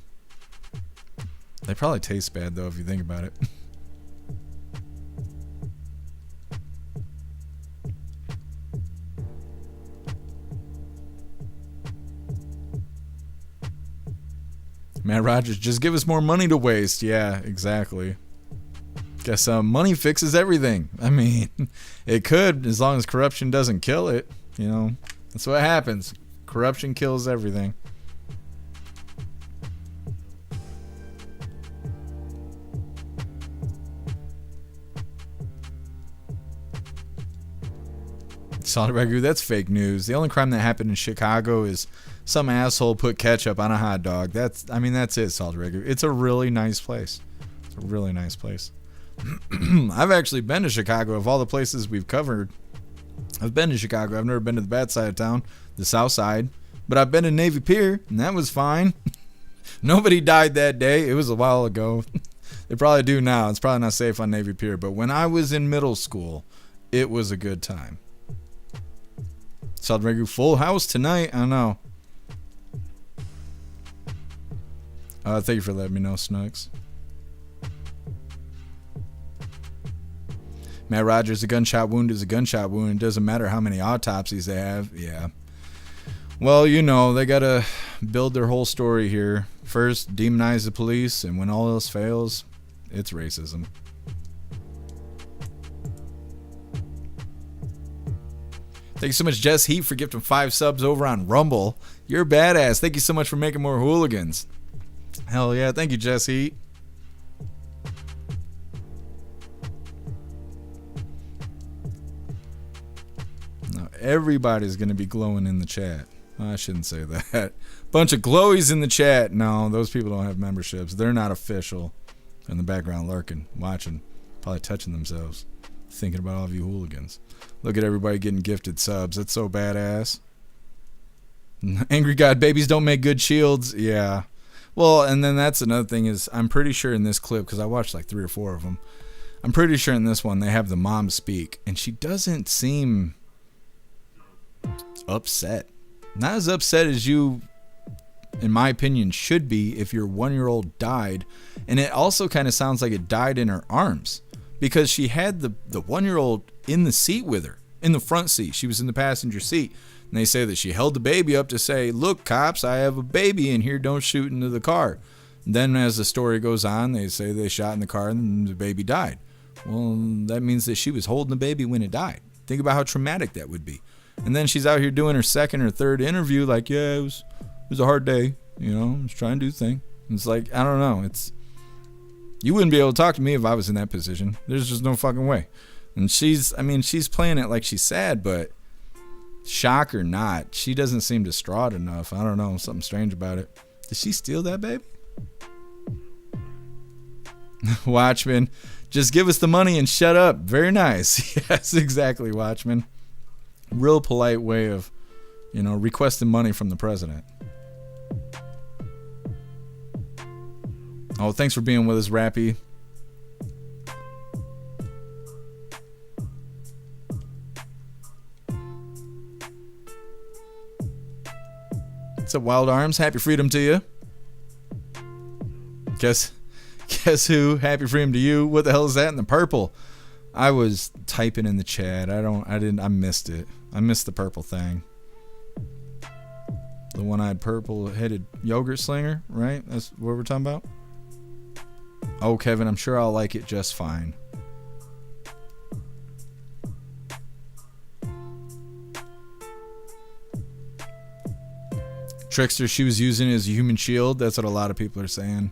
They probably taste bad, though, if you think about it. Matt Rogers, just give us more money to waste. Yeah, exactly. Guess money fixes everything. I mean, it could, as long as corruption doesn't kill it. You know, that's what happens. Corruption kills everything. Solid Ragu, that's fake news. The only crime that happened in Chicago is some asshole put ketchup on a hot dog. That's it, Solid Ragu. It's a really nice place. It's a really nice place. I've actually been to Chicago. Of all the places we've covered, I've been to Chicago. I've never been to the bad side of town, the south side. But I've been to Navy Pier, and that was fine. Nobody died that day. It was a while ago. They probably do now. It's probably not safe on Navy Pier. But when I was in middle school, it was a good time. Saw the regular full house tonight. I know. Thank you for letting me know, Snooks. Matt Rogers, a gunshot wound is a gunshot wound. It doesn't matter how many autopsies they have. Yeah. Well, you know, they got to build their whole story here. First, demonize the police, and when all else fails, it's racism. Thank you so much, Jess Heat, for gifting 5 subs over on Rumble. You're badass. Thank you so much for making more hooligans. Hell yeah. Thank you, Jess Heat. Now, everybody's going to be glowing in the chat. I shouldn't say that. Bunch of glowies in the chat. No, those people don't have memberships. They're not official. In the background lurking, watching, probably touching themselves, thinking about all of you hooligans. Look at everybody getting gifted subs. That's so badass. Angry God babies don't make good shields. Yeah. Well, and then that's another thing is I'm pretty sure in this clip, because I watched like 3 or 4 of them, I'm pretty sure in this one they have the mom speak, and she doesn't seem upset. Not as upset as you, in my opinion, should be if your 1-year-old died. And it also kind of sounds like it died in her arms, because she had the 1-year-old in the seat with her, in the front seat. She was in the passenger seat. And they say that she held the baby up to say, look, cops, I have a baby in here. Don't shoot into the car. And then as the story goes on, they say they shot in the car and the baby died. Well, that means that she was holding the baby when it died. Think about how traumatic that would be. And then she's out here doing her 2nd or 3rd interview like, yeah, it was a hard day. You know, I was trying to do the thing. And it's like, I don't know. You wouldn't be able to talk to me if I was in that position. There's just no fucking way. And she's playing it like she's sad, but shock or not, she doesn't seem distraught enough. I don't know, something strange about it. Did she steal that baby? Watchman, just give us the money and shut up. Very nice. Yes, exactly, Watchman. Real polite way of, requesting money from the president. Oh, thanks for being with us, Rappy. What's up, Wild Arms? Happy freedom to you. Guess who? Happy freedom to you. What the hell is that in the purple? I was typing in the chat. I missed it. I missed the purple thing. The one-eyed purple-headed yogurt slinger, right? That's what we're talking about? Oh, Kevin, I'm sure I'll like it just fine. Trickster, she was using it as a human shield. That's what a lot of people are saying.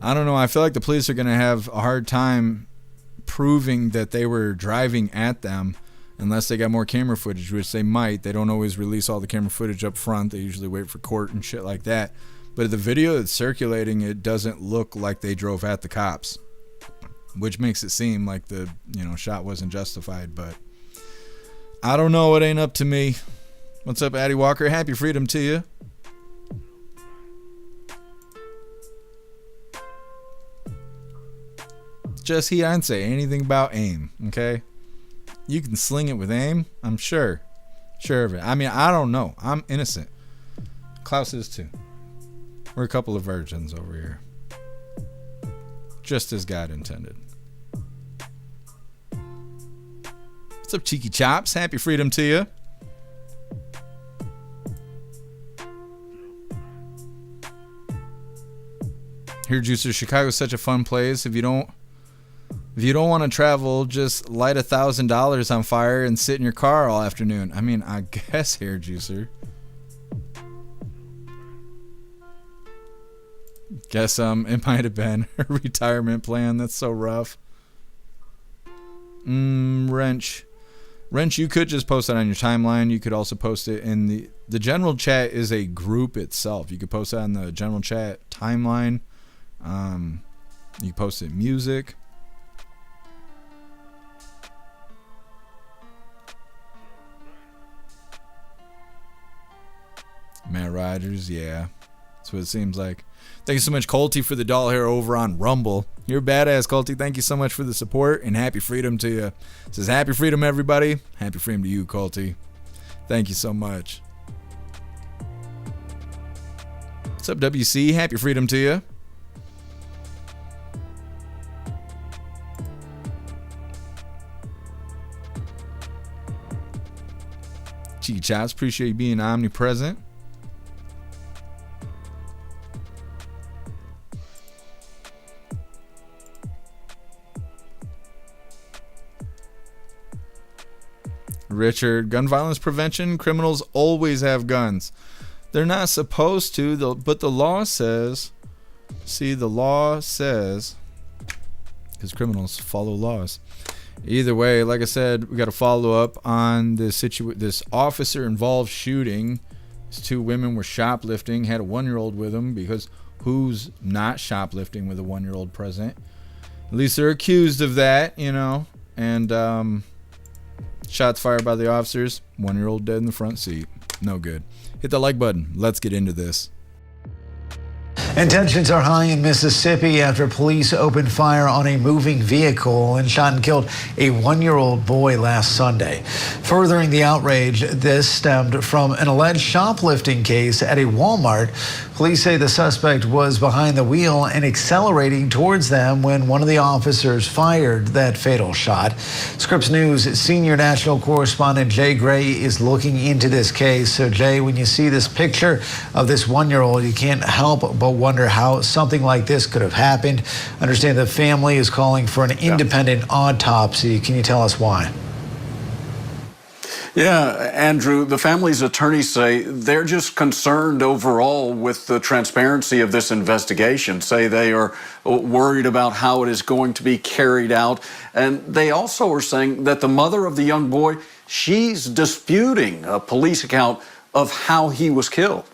I don't know. I feel like the police are going to have a hard time proving that they were driving at them unless they got more camera footage, which they might. They don't always release all the camera footage up front. They usually wait for court and shit like that. But the video that's circulating, it doesn't look like they drove at the cops, which makes it seem like the shot wasn't justified. But I don't know. It ain't up to me. What's up, Addie Walker? Happy freedom to you. Just he didn't say anything about aim, okay? You can sling it with aim, I'm sure. Sure of it. I mean, I don't know. I'm innocent. Klaus is too. We're a couple of virgins over here. Just as God intended. What's up, Cheeky Chops? Happy freedom to you. Here, Juicer, Chicago's such a fun place. If you don't want to travel, just light $1,000 on fire and sit in your car all afternoon. I mean, I guess, Hair Juicer. Guess it might have been a retirement plan. That's so rough. Wrench, you could just post it on your timeline. You could also post it in the general chat is a group itself. You could post it on the general chat timeline. You post it in music. Matt Rogers, yeah. That's what it seems like. Thank you so much, Colty, for the doll hair over on Rumble. You're a badass, Colty. Thank you so much for the support, and happy freedom to you. It says happy freedom, everybody. Happy freedom to you, Colty. Thank you so much. What's up, WC? Happy freedom to you. Cheeky Chops, appreciate you being omnipresent. Richard, gun violence prevention, criminals always have guns. They're not supposed to, but the law says, the law says, because criminals follow laws. Either way, like I said, we got to follow up on this officer-involved shooting. These two women were shoplifting, had a 1-year-old with them, because who's not shoplifting with a 1-year-old present? At least they're accused of that, and shots fired by the officers, 1-year-old dead in the front seat. No good. Hit the like button. Let's get into this. And tensions are high in Mississippi after police opened fire on a moving vehicle and shot and killed a 1-year-old boy last Sunday. Furthering the outrage, this stemmed from an alleged shoplifting case at a Walmart. Police say the suspect was behind the wheel and accelerating towards them when one of the officers fired that fatal shot. Scripps News senior national correspondent Jay Gray is looking into this case. So Jay, when you see this picture of this 1-year-old, you can't help but wonder how something like this could have happened. Understand the family is calling for an independent autopsy. Can you tell us why? Yeah, Andrew, the family's attorneys say they're just concerned overall with the transparency of this investigation, say they are worried about how it is going to be carried out. And they also are saying that the mother of the young boy, she's disputing a police account of how he was killed.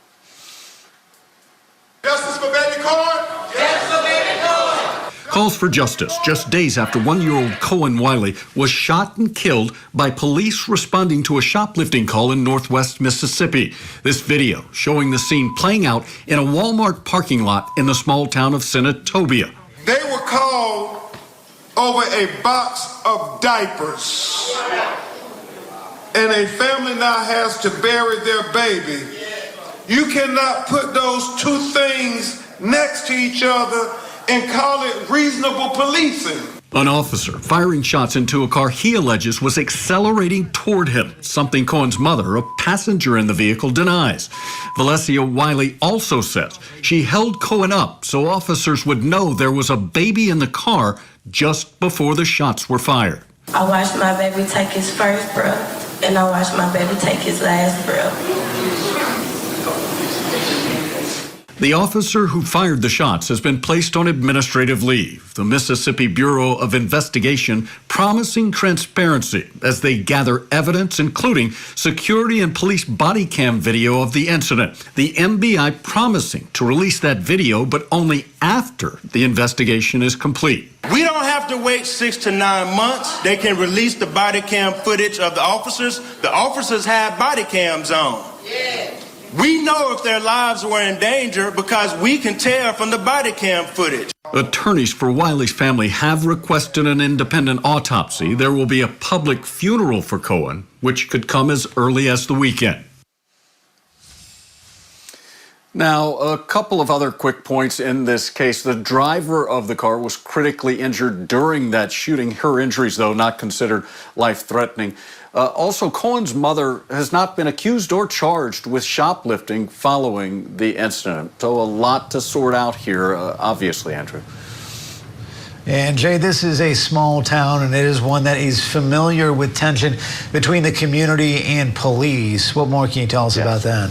Justice for baby Cohen! Justice for baby Cohen! Calls for justice just days after 1-year-old Cohen Wiley was shot and killed by police responding to a shoplifting call in northwest Mississippi. This video showing the scene playing out in a Walmart parking lot in the small town of Senatobia. They were called over a box of diapers. And a family now has to bury their baby. You cannot put those two things next to each other and call it reasonable policing. An officer firing shots into a car he alleges was accelerating toward him, something Cohen's mother, a passenger in the vehicle, denies. Valencia Wiley also says she held Cohen up so officers would know there was a baby in the car just before the shots were fired. I watched my baby take his first breath, and I watched my baby take his last breath. The officer who fired the shots has been placed on administrative leave. The Mississippi Bureau of Investigation promising transparency as they gather evidence, including security and police body cam video of the incident. The MBI promising to release that video, but only after the investigation is complete. We don't have to wait 6 to 9 months. They can release the body cam footage of the officers. The officers have body cams on. Yeah. We know if their lives were in danger because we can tell from the body cam footage. Attorneys for Wiley's family have requested an independent autopsy. There will be a public funeral for Cohen, which could come as early as the weekend. Now, a couple of other quick points in this case. The driver of the car was critically injured during that shooting. Her injuries, though, not considered life-threatening. Also, Cohen's mother has not been accused or charged with shoplifting following the incident. So a lot to sort out here, obviously, Andrew. And Jay, this is a small town, and it is one that is familiar with tension between the community and police. What more can you tell us about that?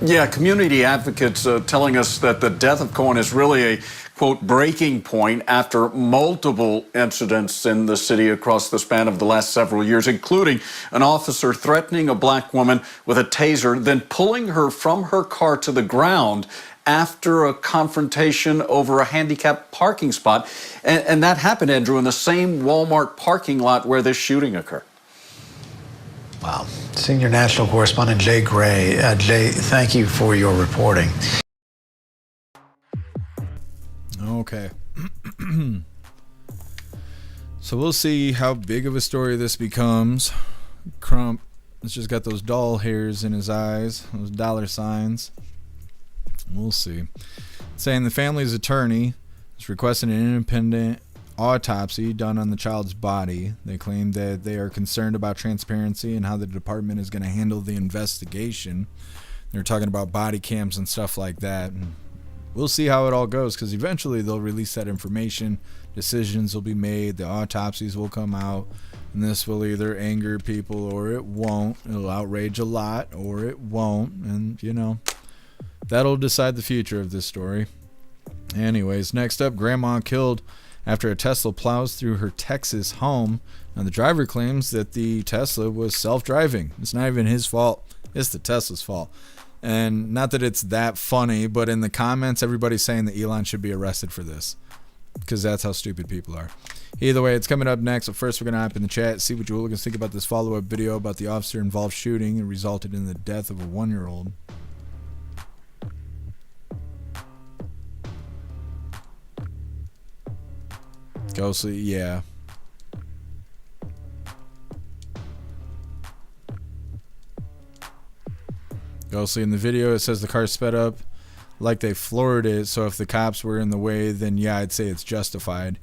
Yeah, community advocates telling us that the death of Cohen is really a, quote, breaking point after multiple incidents in the city across the span of the last several years, including an officer threatening a black woman with a taser, then pulling her from her car to the ground after a confrontation over a handicapped parking spot. And that happened, Andrew, in the same Walmart parking lot where this shooting occurred. Wow. Senior national correspondent Jay Gray. Jay, thank you for your reporting. Okay. So we'll see how big of a story this becomes. Crump has just got those doll hairs in his eyes, those dollar signs. We'll see. Saying the family's attorney is requesting an independent autopsy done on the child's body. They claim that they are concerned about transparency and how the department is going to handle the investigation. They're talking about body cams and stuff like that. And we'll see how it all goes, because eventually they'll release that information. Decisions will be made. The autopsies will come out. And this will either anger people or it won't. It'll outrage a lot or it won't. And, you know, that'll decide the future of this story. Anyways, next up, grandma killed after a Tesla plows through her Texas home. Now, the driver claims that the Tesla was self-driving. It's not even his fault. It's the Tesla's fault. And not that it's that funny, but in the comments, everybody's saying that Elon should be arrested for this, because that's how stupid people are. Either way, it's coming up next. But first, we're going to hop in the chat, see what you hooligans think about this follow-up video about the officer-involved shooting and resulted in the death of a 1-year-old. Ghostly, yeah. Ghostly, in the video, it says the car sped up like they floored it, so if the cops were in the way, then yeah, I'd say it's justified.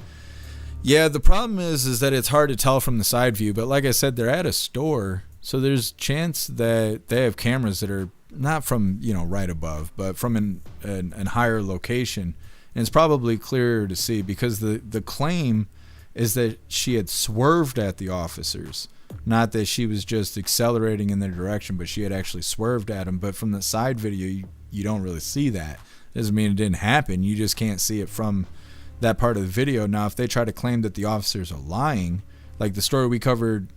Yeah, the problem is that it's hard to tell from the side view, but like I said, they're at a store, so there's chance that they have cameras that are not from, you know, right above, but from an higher location, and it's probably clearer to see, because the claim is that she had swerved at the officers, not that she was just accelerating in their direction, but she had actually swerved at them. But from the side video, you don't really see that. Doesn't mean it didn't happen. You just can't see it from that part of the video. Now, if they try to claim that the officers are lying, like the story we covered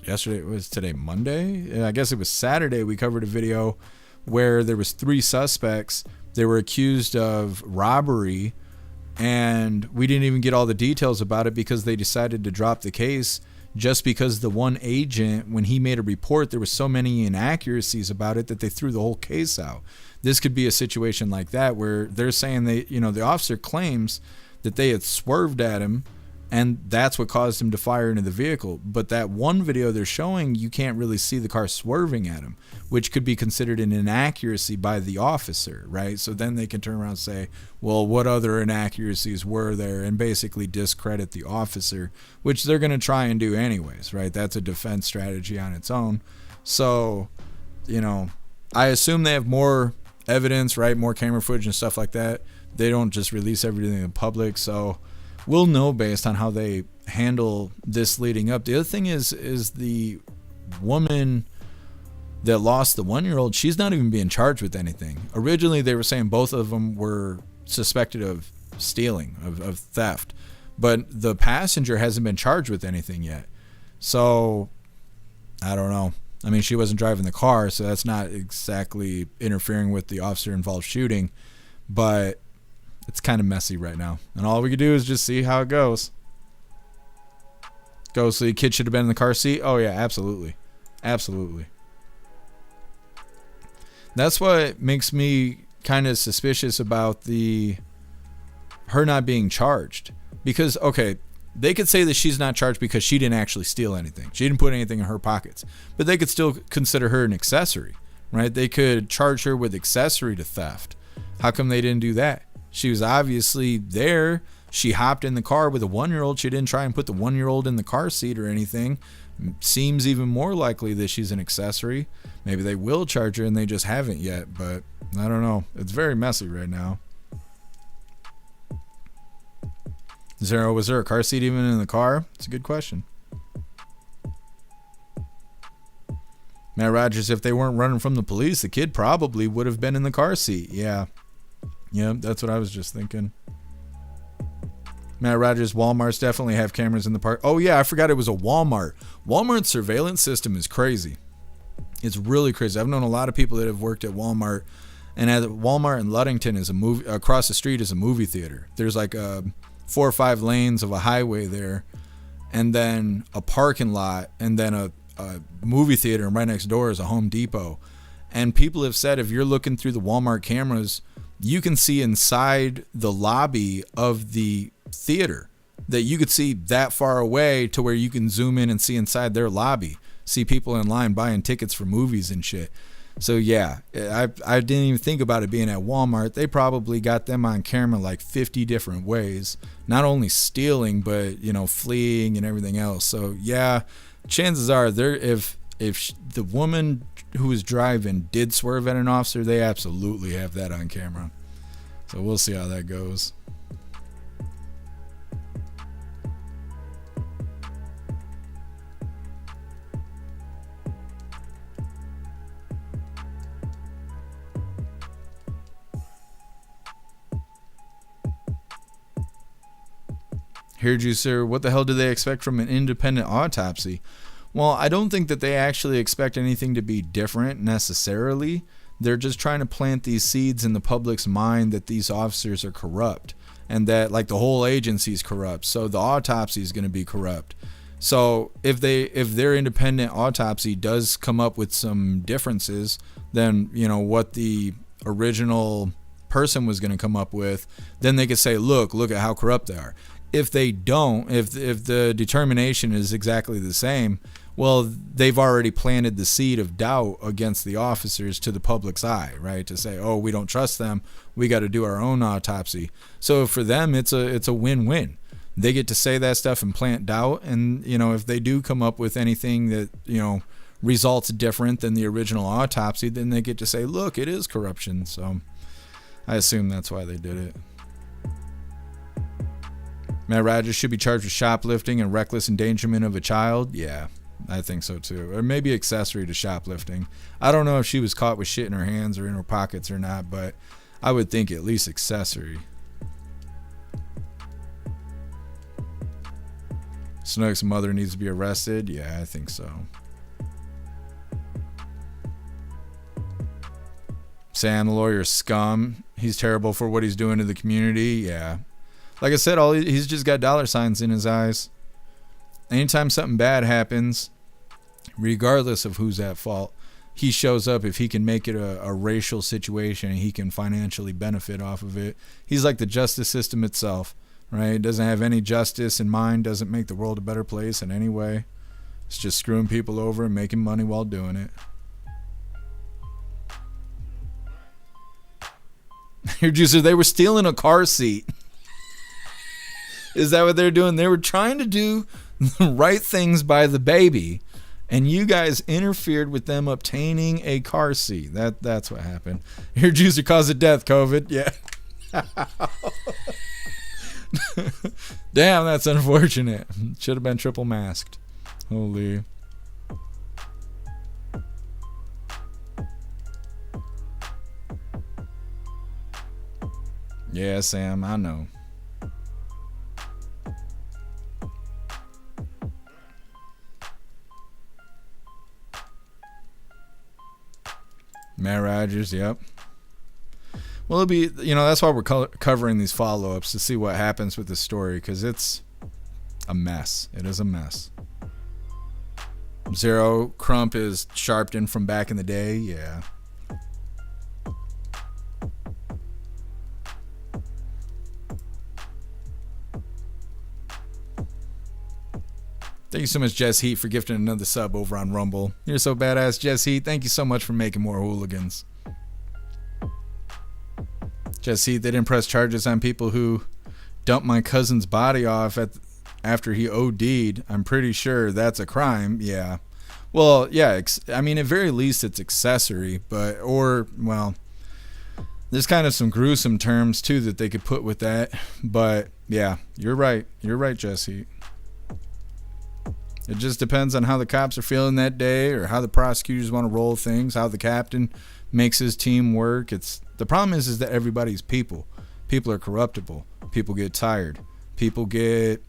yesterday, was today Monday? I guess it was Saturday. We covered a video where there was 3 suspects. They were accused of robbery, and we didn't even get all the details about it because they decided to drop the case, just because the one agent, when he made a report, there was so many inaccuracies about it that they threw the whole case out. This could be a situation like that, where they're saying the officer claims that they had swerved at him, and that's what caused him to fire into the vehicle. But that one video they're showing, you can't really see the car swerving at him, which could be considered an inaccuracy by the officer, right? So then they can turn around and say, well, what other inaccuracies were there, and basically discredit the officer, which they're going to try and do anyways, right? That's a defense strategy on its own. So, you know, I assume they have more evidence, right? More camera footage and stuff like that. They don't just release everything in the public, so we'll know based on how they handle this leading up. The other thing is the woman that lost the 1-year-old, she's not even being charged with anything. Originally, they were saying both of them were suspected of stealing, of theft. But the passenger hasn't been charged with anything yet. So, I don't know. I mean, she wasn't driving the car, so that's not exactly interfering with the officer-involved shooting. But it's kind of messy right now. And all we can do is just see how it goes. Ghostly, kid should have been in the car seat? Oh, yeah, absolutely. Absolutely. That's what makes me kind of suspicious about her not being charged. Because, okay, they could say that she's not charged because she didn't actually steal anything. She didn't put anything in her pockets. But they could still consider her an accessory, right? They could charge her with accessory to theft. How come they didn't do that? She was obviously there. She hopped in the car with a 1-year-old. She didn't try and put the 1-year-old in the car seat or anything. Seems even more likely that she's an accessory. Maybe they will charge her and they just haven't yet, but I don't know. It's very messy right now. Zero, was there a car seat even in the car? It's a good question. Matt Rogers, if they weren't running from the police, the kid probably would have been in the car seat. Yeah, that's what I was just thinking. Matt Rogers, Walmarts definitely have cameras in the park. Oh, yeah, I forgot it was a Walmart. Walmart's surveillance system is crazy. It's really crazy. I've known a lot of people that have worked at Walmart. And at Walmart in Ludington, across the street is a movie theater. There's like 4 or 5 lanes of a highway there, and then a parking lot, and then a movie theater, and right next door is a Home Depot. And people have said if you're looking through the Walmart cameras, you can see inside the lobby of the theater, that you could see that far away to where you can zoom in and see inside their lobby, see people in line buying tickets for movies and shit. So yeah, I didn't even think about it being at Walmart. They probably got them on camera like 50 different ways, not only stealing, but, you know, fleeing and everything else. So yeah, chances are if the woman who was driving did swerve at an officer, they absolutely have that on camera. So we'll see how that goes. Here, Juicer, what the hell do they expect from an independent autopsy? Well, I don't think that they actually expect anything to be different necessarily. They're just trying to plant these seeds in the public's mind that these officers are corrupt and that like the whole agency is corrupt. So the autopsy is going to be corrupt. So if their independent autopsy does come up with some differences than, you know, what the original person was going to come up with, then they could say, look at how corrupt they are. If they don't, if the determination is exactly the same, well, they've already planted the seed of doubt against the officers to the public's eye, right? To say, oh, we don't trust them, we got to do our own autopsy. So for them, it's a win-win. They get to say that stuff and plant doubt, and you know, if they do come up with anything that, you know, results different than the original autopsy, then they get to say, look, it is corruption. So I assume that's why they did it. Matt Rogers should be charged with shoplifting and reckless endangerment of a child. Yeah, I think so too. Or maybe accessory to shoplifting. I don't know if she was caught with shit in her hands or in her pockets or not, but I would think at least accessory. Snook's mother needs to be arrested. Yeah, I think so. Sam, the lawyer, scum. He's terrible for what he's doing to the community. Yeah. Like I said, he's just got dollar signs in his eyes. Anytime something bad happens, regardless of who's at fault, he shows up if he can make it a racial situation and he can financially benefit off of it. He's like the justice system itself, right? Doesn't have any justice in mind, doesn't make the world a better place in any way. It's just screwing people over and making money while doing it. Here, Juicer, they were stealing a car seat. Is that what they're doing? They were trying to do the right things by the baby, and you guys interfered with them obtaining a car seat. That's what happened. Your juicer caused of death, COVID. Yeah. Damn, that's unfortunate. Should have been triple masked. Holy. Yeah, Sam, I know. Matt Rogers, yep. Well, it'll be, you know, that's why we're covering these follow-ups to see what happens with the story, because it's a mess. It is a mess. Zero Crump is Sharpton from back in the day, yeah. Thank you so much, Jess Heat, for gifting another sub over on Rumble. You're so badass, Jess Heat. Thank you so much for making more hooligans. Jess Heat, they didn't press charges on people who dumped my cousin's body off after he OD'd. I'm pretty sure that's a crime. Yeah. Well, yeah. I mean, at very least, it's accessory, well, there's kind of some gruesome terms too that they could put with that. But yeah, you're right. You're right, Jess Heat. It just depends on how the cops are feeling that day or how the prosecutors want to roll things, how the captain makes his team work. The problem is that everybody's people. People are corruptible. People get tired. People get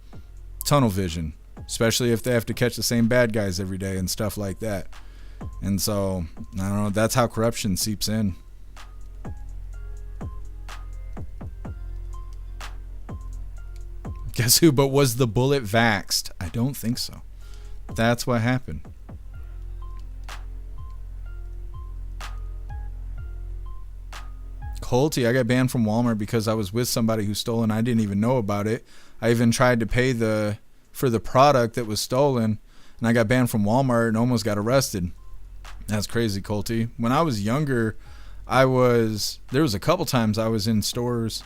tunnel vision, especially if they have to catch the same bad guys every day and stuff like that. And so, I don't know, that's how corruption seeps in. Guess who? But was the bullet vaxxed? I don't think so. That's what happened. Colty, I got banned from Walmart because I was with somebody who stole and I didn't even know about it. I even tried to pay for the product that was stolen, and I got banned from Walmart and almost got arrested. That's crazy, Colty. When I was younger, there was a couple times I was in stores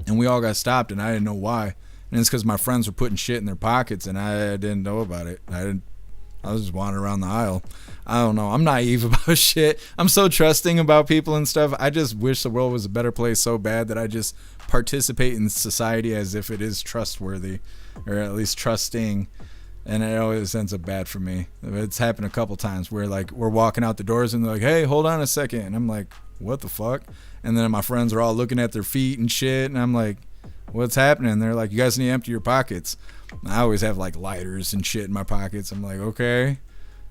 and we all got stopped and I didn't know why. And it's because my friends were putting shit in their pockets and I didn't know about it. I was just wandering around the aisle. I don't know. I'm naive about shit. I'm so trusting about people and stuff. I just wish the world was a better place so bad that I just participate in society as if it is trustworthy, or at least trusting. And it always ends up bad for me. It's happened a couple times where like we're walking out the doors and they're like, hey, hold on a second. And I'm like, what the fuck? And then my friends are all looking at their feet and shit. And I'm like, what's happening? And they're like, you guys need to empty your pockets. And I always have like lighters and shit in my pockets. I'm like, okay.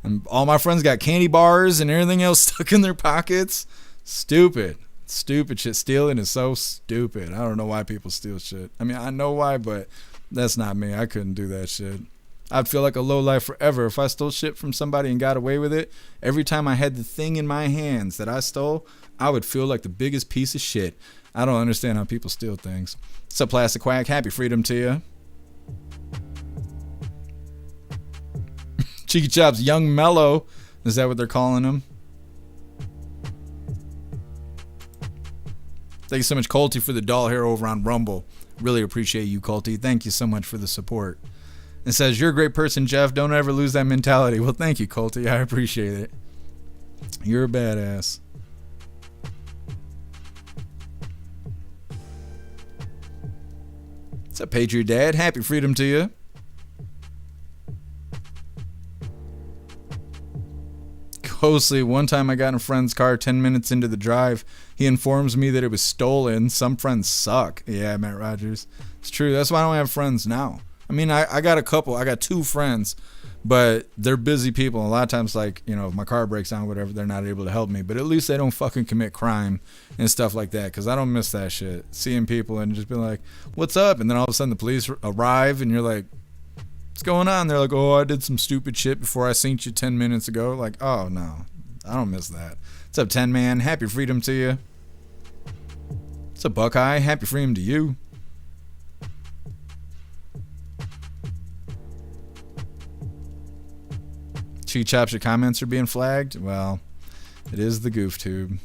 And all my friends got candy bars and everything else stuck in their pockets. Stupid shit. Stealing is so stupid. I don't know why people steal shit. I mean, I know why, but that's not me. I couldn't do that shit. I'd feel like a lowlife forever if I stole shit from somebody and got away with it. Every time I had the thing in my hands that I stole, I would feel like the biggest piece of shit. I don't understand how people steal things. What's up, Plastic Quack? Happy freedom to you. Cheeky Chops, Young Mellow. Is that what they're calling him? Thank you so much, Colty, for the doll hair over on Rumble. Really appreciate you, Colty. Thank you so much for the support. It says, you're a great person, Jeff. Don't ever lose that mentality. Well, thank you, Colty. I appreciate it. You're a badass. What's up, Patriot Dad? Happy freedom to you. Closely, one time I got in a friend's car 10 minutes into the drive. He informs me that it was stolen. Some friends suck. Yeah, Matt Rogers. It's true. That's why I don't have friends now. I mean, I got a couple. I got 2 friends, but they're busy people. And a lot of times, like, you know, if my car breaks down, whatever, they're not able to help me. But at least they don't fucking commit crime and stuff like that, because I don't miss that shit. Seeing people and just be like, what's up? And then all of a sudden the police arrive and you're like, what's going on? They're like, oh, I did some stupid shit before I seen you 10 minutes ago. Like, oh, no, I don't miss that. What's up, 10 Man? Happy freedom to you. What's up, Buckeye? Happy freedom to you. Cheeky Chops, your comments are being flagged. Well, it is the goof tube.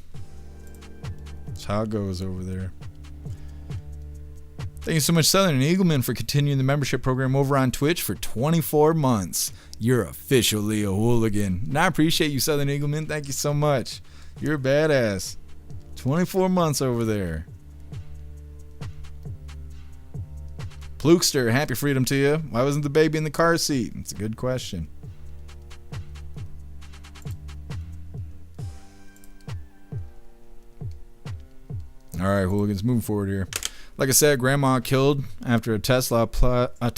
That's how it goes over there. Thank you so much, Southern Eagleman, for continuing the membership program over on Twitch for 24 months. You're officially a hooligan. And I appreciate you, Southern Eagleman. Thank you so much. You're a badass. 24 months over there. Plukester, happy freedom to you. Why wasn't the baby in the car seat? It's a good question. All right, hooligans, moving forward here. Like I said, grandma killed after a Tesla. I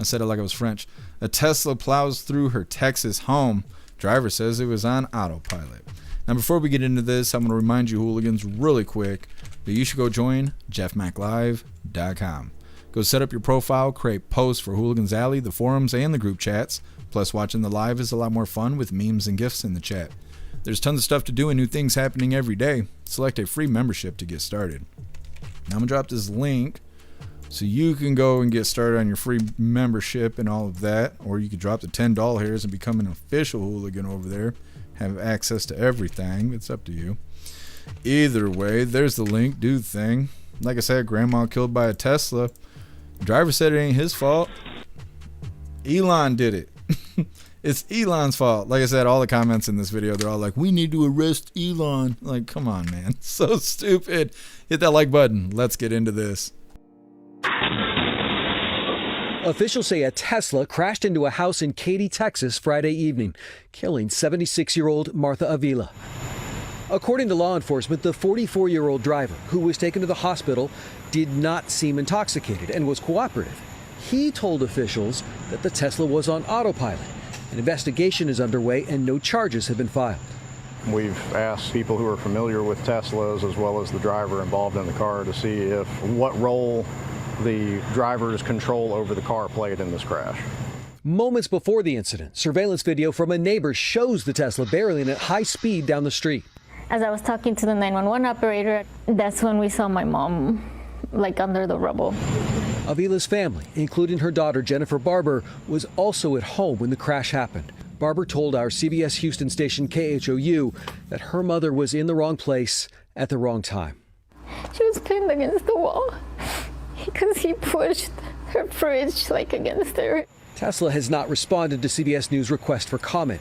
said it like it was French. A Tesla plows through her Texas home. Driver says it was on autopilot. Now, before we get into this, I'm going to remind you, hooligans, really quick, that you should go join jeffmaclive.com. Go set up your profile, create posts for Hooligans Alley, the forums, and the group chats. Plus, watching the live is a lot more fun with memes and gifs in the chat. There's tons of stuff to do and new things happening every day. Select a free membership to get started. Now I'm going to drop this link so you can go and get started on your free membership and all of that. Or you could drop the $10 hairs and become an official hooligan over there. Have access to everything. It's up to you. Either way, there's the link. Do the thing. Like I said, grandma killed by a Tesla. The driver said it ain't his fault. Elon did it. It's Elon's fault. Like I said, all the comments in this video, they're all like, we need to arrest Elon. Like, come on, man. So stupid. Hit that like button. Let's get into this. Officials say a Tesla crashed into a house in Katy, Texas Friday evening, killing 76-year-old Martha Avila. According to law enforcement, the 44-year-old driver, who was taken to the hospital, did not seem intoxicated and was cooperative. He told officials that the Tesla was on autopilot. An investigation is underway and no charges have been filed. We've asked people who are familiar with Teslas as well as the driver involved in the car to see what role the driver's control over the car played in this crash. Moments before the incident, surveillance video from a neighbor shows the Tesla barreling at high speed down the street. As I was talking to the 911 operator, that's when we saw my mom, like, under the rubble. Avila's family, including her daughter Jennifer Barber, was also at home when the crash happened. Barber told our CBS Houston station KHOU that her mother was in the wrong place at the wrong time. She was pinned against the wall because he pushed her fridge like against her. Tesla has not responded to CBS News' request for comment.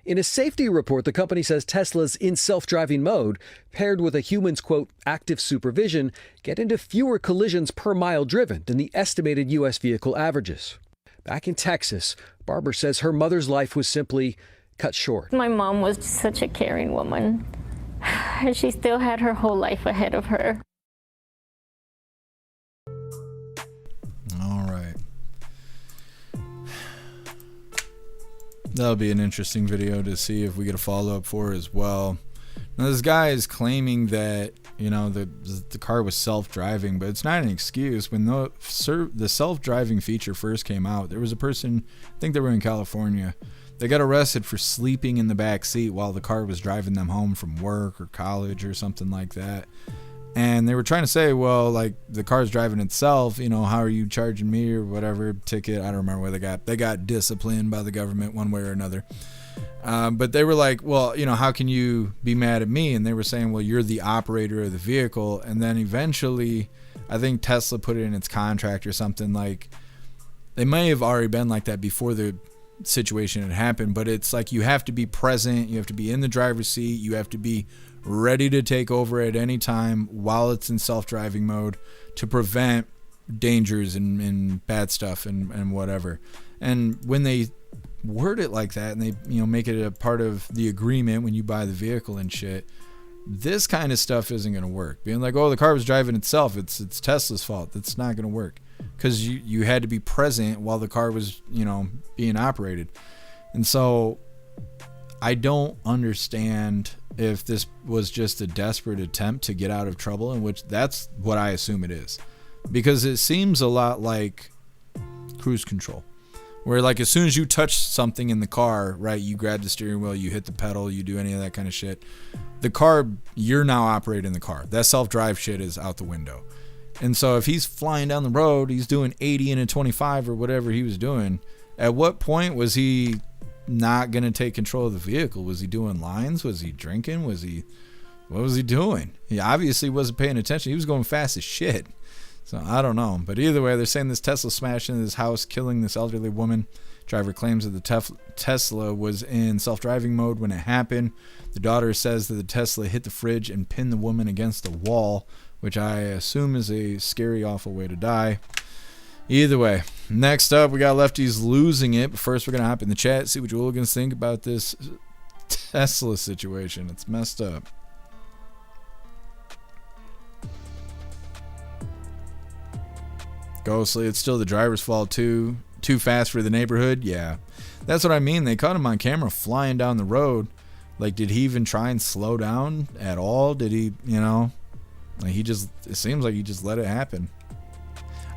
In a safety report, the company says Tesla's in self-driving mode, paired with a human's, quote, active supervision, get into fewer collisions per mile driven than the estimated U.S. vehicle averages. Back in Texas, Barber says her mother's life was simply cut short. My mom was just such a caring woman, and she still had her whole life ahead of her. All right. That'll be an interesting video to see if we get a follow-up for as well. Now, this guy is claiming that, you know, the car was self-driving, but it's not an excuse. When the self-driving feature first came out, there was a person, I think they were in California, they got arrested for sleeping in the back seat while the car was driving them home from work or college or something like that. And they were trying to say, well, like, the car's driving itself, you know, how are you charging me or whatever ticket? I don't remember where they got disciplined by the government one way or another. But they were like, well, you know, how can you be mad at me? And they were saying, well, you're the operator of the vehicle. And then eventually, I think Tesla put it in its contract or something, like, they may have already been like that before the situation had happened, but it's like you have to be present, you have to be in the driver's seat, you have to be ready to take over at any time while it's in self-driving mode to prevent dangers and bad stuff and whatever. And when they word it like that and they, you know, make it a part of the agreement when you buy the vehicle and shit, this kind of stuff isn't going to work. Being like, oh, the car was driving itself, it's Tesla's fault. That's not going to work, because you had to be present while the car was, you know, being operated. And so I don't understand if this was just a desperate attempt to get out of trouble, in which that's what I assume it is, because it seems a lot like cruise control, where like as soon as you touch something in the car, right, you grab the steering wheel, you hit the pedal, you do any of that kind of shit, the car, you're now operating the car. That self-drive shit is out the window. And so if he's flying down the road, he's doing 80 in a 25 or whatever he was doing, at what point was he not going to take control of the vehicle? Was he doing lines? Was he drinking? What was he doing? He obviously wasn't paying attention. He was going fast as shit. So I don't know. But either way, they're saying this Tesla smashed into this house, killing this elderly woman. Driver claims that the Tesla was in self-driving mode when it happened. The daughter says that the Tesla hit the fridge and pinned the woman against the wall, which I assume is a scary, awful way to die. Either way, next up, we got lefties losing it. But first, we're going to hop in the chat, see what you hooligans think about this Tesla situation. It's messed up. Ghostly, it's still the driver's fault, too. Too fast for the neighborhood? Yeah. That's what I mean. They caught him on camera flying down the road. Like, did he even try and slow down at all? Did he, you know? Like, it seems like he just let it happen.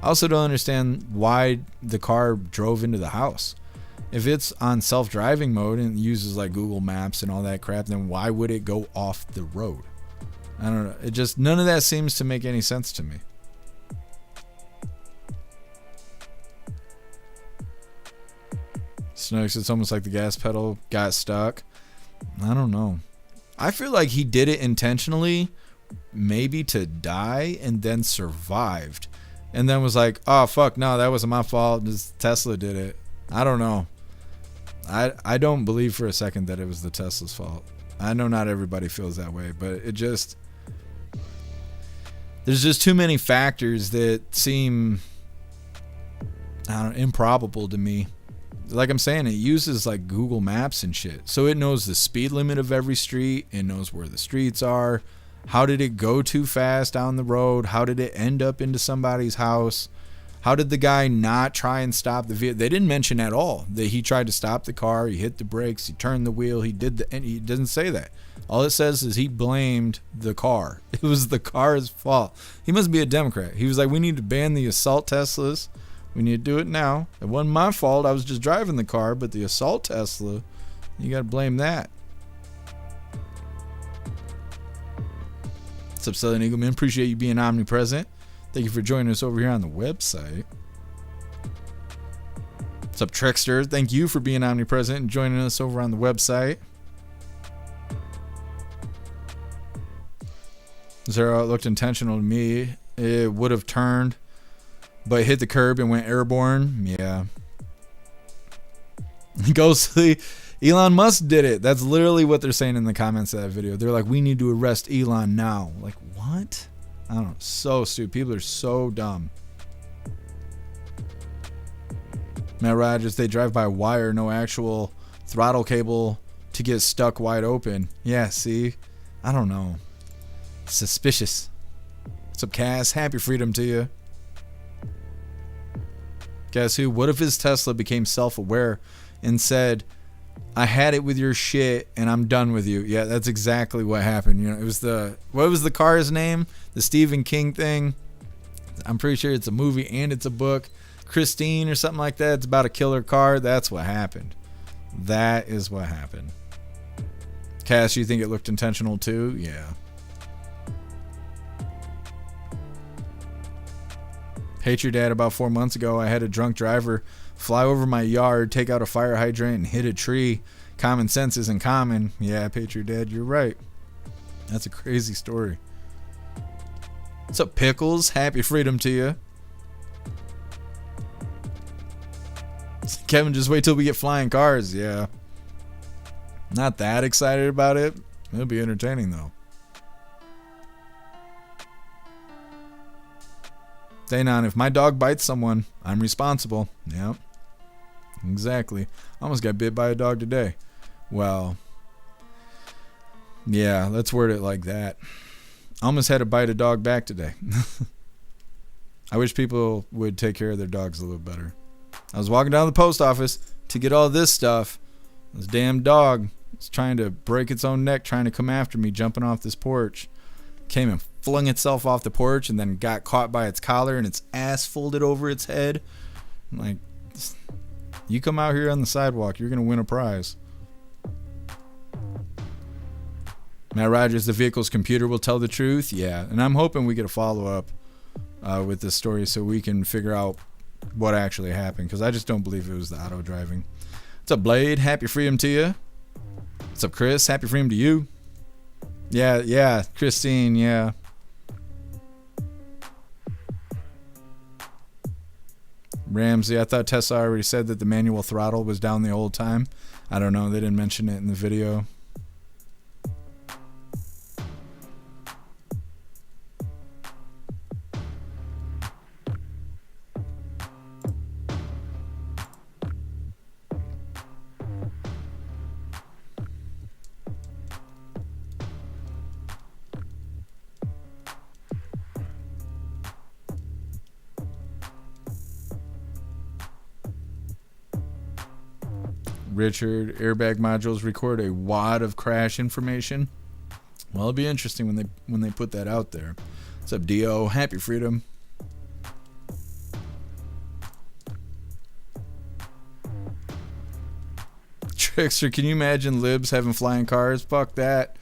I also don't understand why the car drove into the house. If it's on self-driving mode and uses like Google Maps and all that crap, then why would it go off the road? I don't know. It just, none of that seems to make any sense to me. Snooks, it's almost like the gas pedal got stuck. I don't know. I feel like he did it intentionally, maybe to die, and then survived. And then was like, oh, fuck, no, that wasn't my fault. Just Tesla did it. I don't know. I don't believe for a second that it was the Tesla's fault. I know not everybody feels that way, but it just... There's just too many factors that seem, I don't know, improbable to me. Like I'm saying, it uses like Google Maps and shit. So it knows the speed limit of every street. It knows where the streets are. How did it go too fast down the road? How did it end up into somebody's house? How did the guy not try and stop the vehicle? They didn't mention at all that he tried to stop the car. He hit the brakes. He turned the wheel. And he doesn't say that. All it says is he blamed the car. It was the car's fault. He must be a Democrat. He was like, we need to ban the assault Teslas. We need to do it now. It wasn't my fault. I was just driving the car, but the assault Tesla, you got to blame that. What's up, Southern Eagle Man? Appreciate you being omnipresent. Thank you for joining us over here on the website. What's up, Trickster? Thank you for being omnipresent and joining us over on the website. Zero, it looked intentional to me. It would have turned, but hit the curb and went airborne. Yeah. Ghostly. Elon Musk did it. That's literally what they're saying in the comments of that video. They're like, we need to arrest Elon now. Like, what? I don't know. So stupid. People are so dumb. Matt Rogers, they drive by wire, no actual throttle cable to get stuck wide open. Yeah, see? I don't know. Suspicious. What's up, Cass? Happy freedom to you. Guess who? What if his Tesla became self-aware and said, I had it with your shit and I'm done with you? Yeah, that's exactly what happened. You know, it was what was the car's name? The Stephen King thing. I'm pretty sure it's a movie and it's a book. Christine or something like that. It's about a killer car. That's what happened. That is what happened. Cass, you think it looked intentional too? Yeah. Hate your dad. About 4 months ago, I had a drunk driver fly over my yard, take out a fire hydrant, and hit a tree. Common sense isn't common. Yeah, Patriot Dad, you're right. That's a crazy story. What's up, Pickles? Happy freedom to you. Kevin, just wait till we get flying cars. Yeah. Not that excited about it. It'll be entertaining, though. Danon, if my dog bites someone, I'm responsible. Yep. Exactly. I almost got bit by a dog today. Well, yeah, let's word it like that. I almost had to bite a dog back today. I wish people would take care of their dogs a little better. I was walking down to the post office to get all this stuff. This damn dog was trying to break its own neck, trying to come after me, jumping off this porch. Came and flung itself off the porch and then got caught by its collar and its ass folded over its head. I'm like, you come out here on the sidewalk, you're going to win a prize. Matt Rogers, the vehicle's computer will tell the truth. Yeah, and I'm hoping we get a follow-up with this story so we can figure out what actually happened, because I just don't believe it was the auto driving. What's up, Blade? Happy freedom to you. What's up, Chris? Happy freedom to you. Yeah, Christine, yeah. Ramsey, I thought Tesla already said that the manual throttle was down the whole time. I don't know, they didn't mention it in the video. Richard, airbag modules record a wad of crash information. Well, it'll be interesting when they put that out there. What's up, Dio? Happy freedom. Trickster, can you imagine libs having flying cars? Fuck that.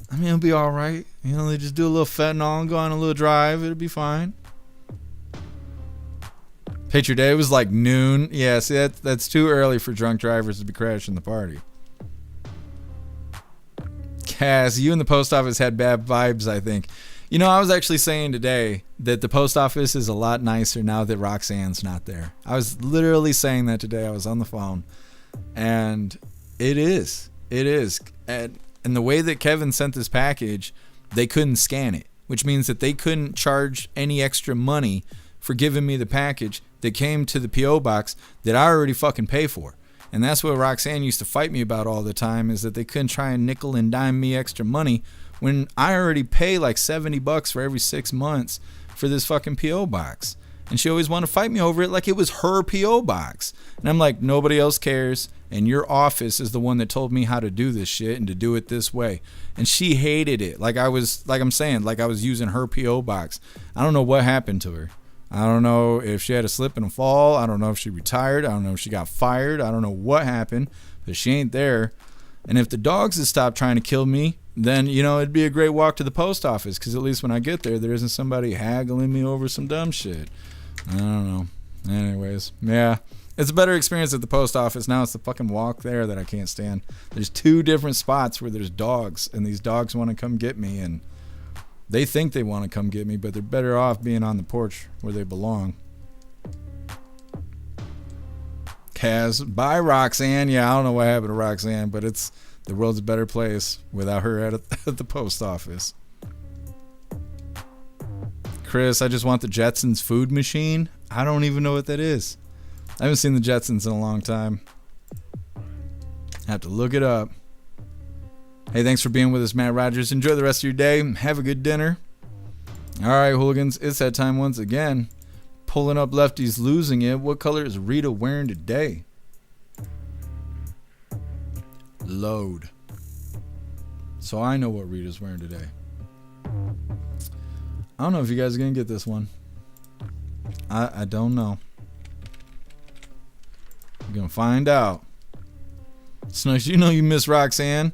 I mean, it'll be all right. You know, they just do a little fentanyl and go on a little drive. It'll be fine. Patriot Day was like noon. Yeah, see, that's too early for drunk drivers to be crashing the party. Cass, you and the post office had bad vibes, I think. You know, I was actually saying today that the post office is a lot nicer now that Roxanne's not there. I was literally saying that today. I was on the phone. And it is. It is. And the way that Kevin sent this package, they couldn't scan it, which means that they couldn't charge any extra money for giving me the package that came to the P.O. box that I already fucking pay for. And that's what Roxanne used to fight me about all the time, is that they couldn't try and nickel and dime me extra money when I already pay like $70 for every 6 months for this fucking P.O. box. And she always wanted to fight me over it like it was her P.O. box. And I'm like, nobody else cares. And your office is the one that told me how to do this shit and to do it this way. And she hated it. Like I was using her P.O. box. I don't know what happened to her. I don't know if she had a slip and a fall. I don't know if she retired. I don't know if she got fired. I don't know what happened, but she ain't there. And if the dogs had stopped trying to kill me, then, it'd be a great walk to the post office, because at least when I get there isn't somebody haggling me over some dumb shit. I don't know. Anyways, yeah. It's a better experience at the post office. Now it's the fucking walk there that I can't stand. There's 2 different spots where there's dogs, and these dogs want to come get me, and they think they want to come get me, but they're better off being on the porch where they belong. Kaz, bye Roxanne. Yeah, I don't know what happened to Roxanne, but the world's a better place without her at the post office. Chris, I just want the Jetsons food machine. I don't even know what that is. I haven't seen the Jetsons in a long time. I have to look it up. Hey, thanks for being with us, Matt Rogers. Enjoy the rest of your day. Have a good dinner. All right, hooligans, it's that time once again. Pulling up lefties, losing it. What color is Rita wearing today? Load. So I know what Rita's wearing today. I don't know if you guys are going to get this one. I don't know. We're going to find out. Snooks, you miss Roxanne.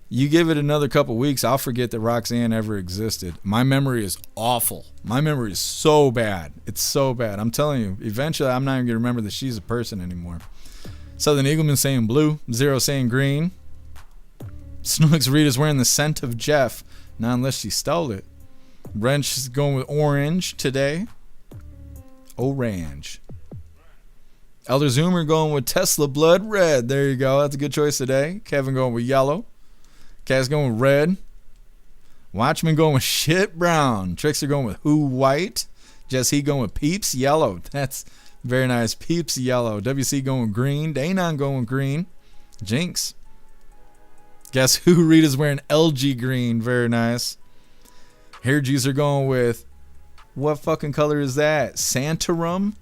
You give it another couple weeks, I'll forget that Roxanne ever existed. My memory is awful. My memory is so bad. It's so bad. I'm telling you, eventually I'm not even going to remember that she's a person anymore. Southern Eagleman saying blue. Zero saying green. Snooks Rita's wearing the scent of Jeff. Not unless she stole it. Wrench is going with orange today. Orange. Elder Zoomer going with Tesla Blood Red. There you go. That's a good choice today. Kevin going with yellow. Kaz going with red. Watchman going with shit brown. Trickster going with who white. Jesse going with peeps yellow. That's very nice. Peeps yellow. WC going with green. Danon going with green. Jinx. Guess who Rita's wearing LG green. Very nice. Hair juicer going with, what fucking color is that? Santorum?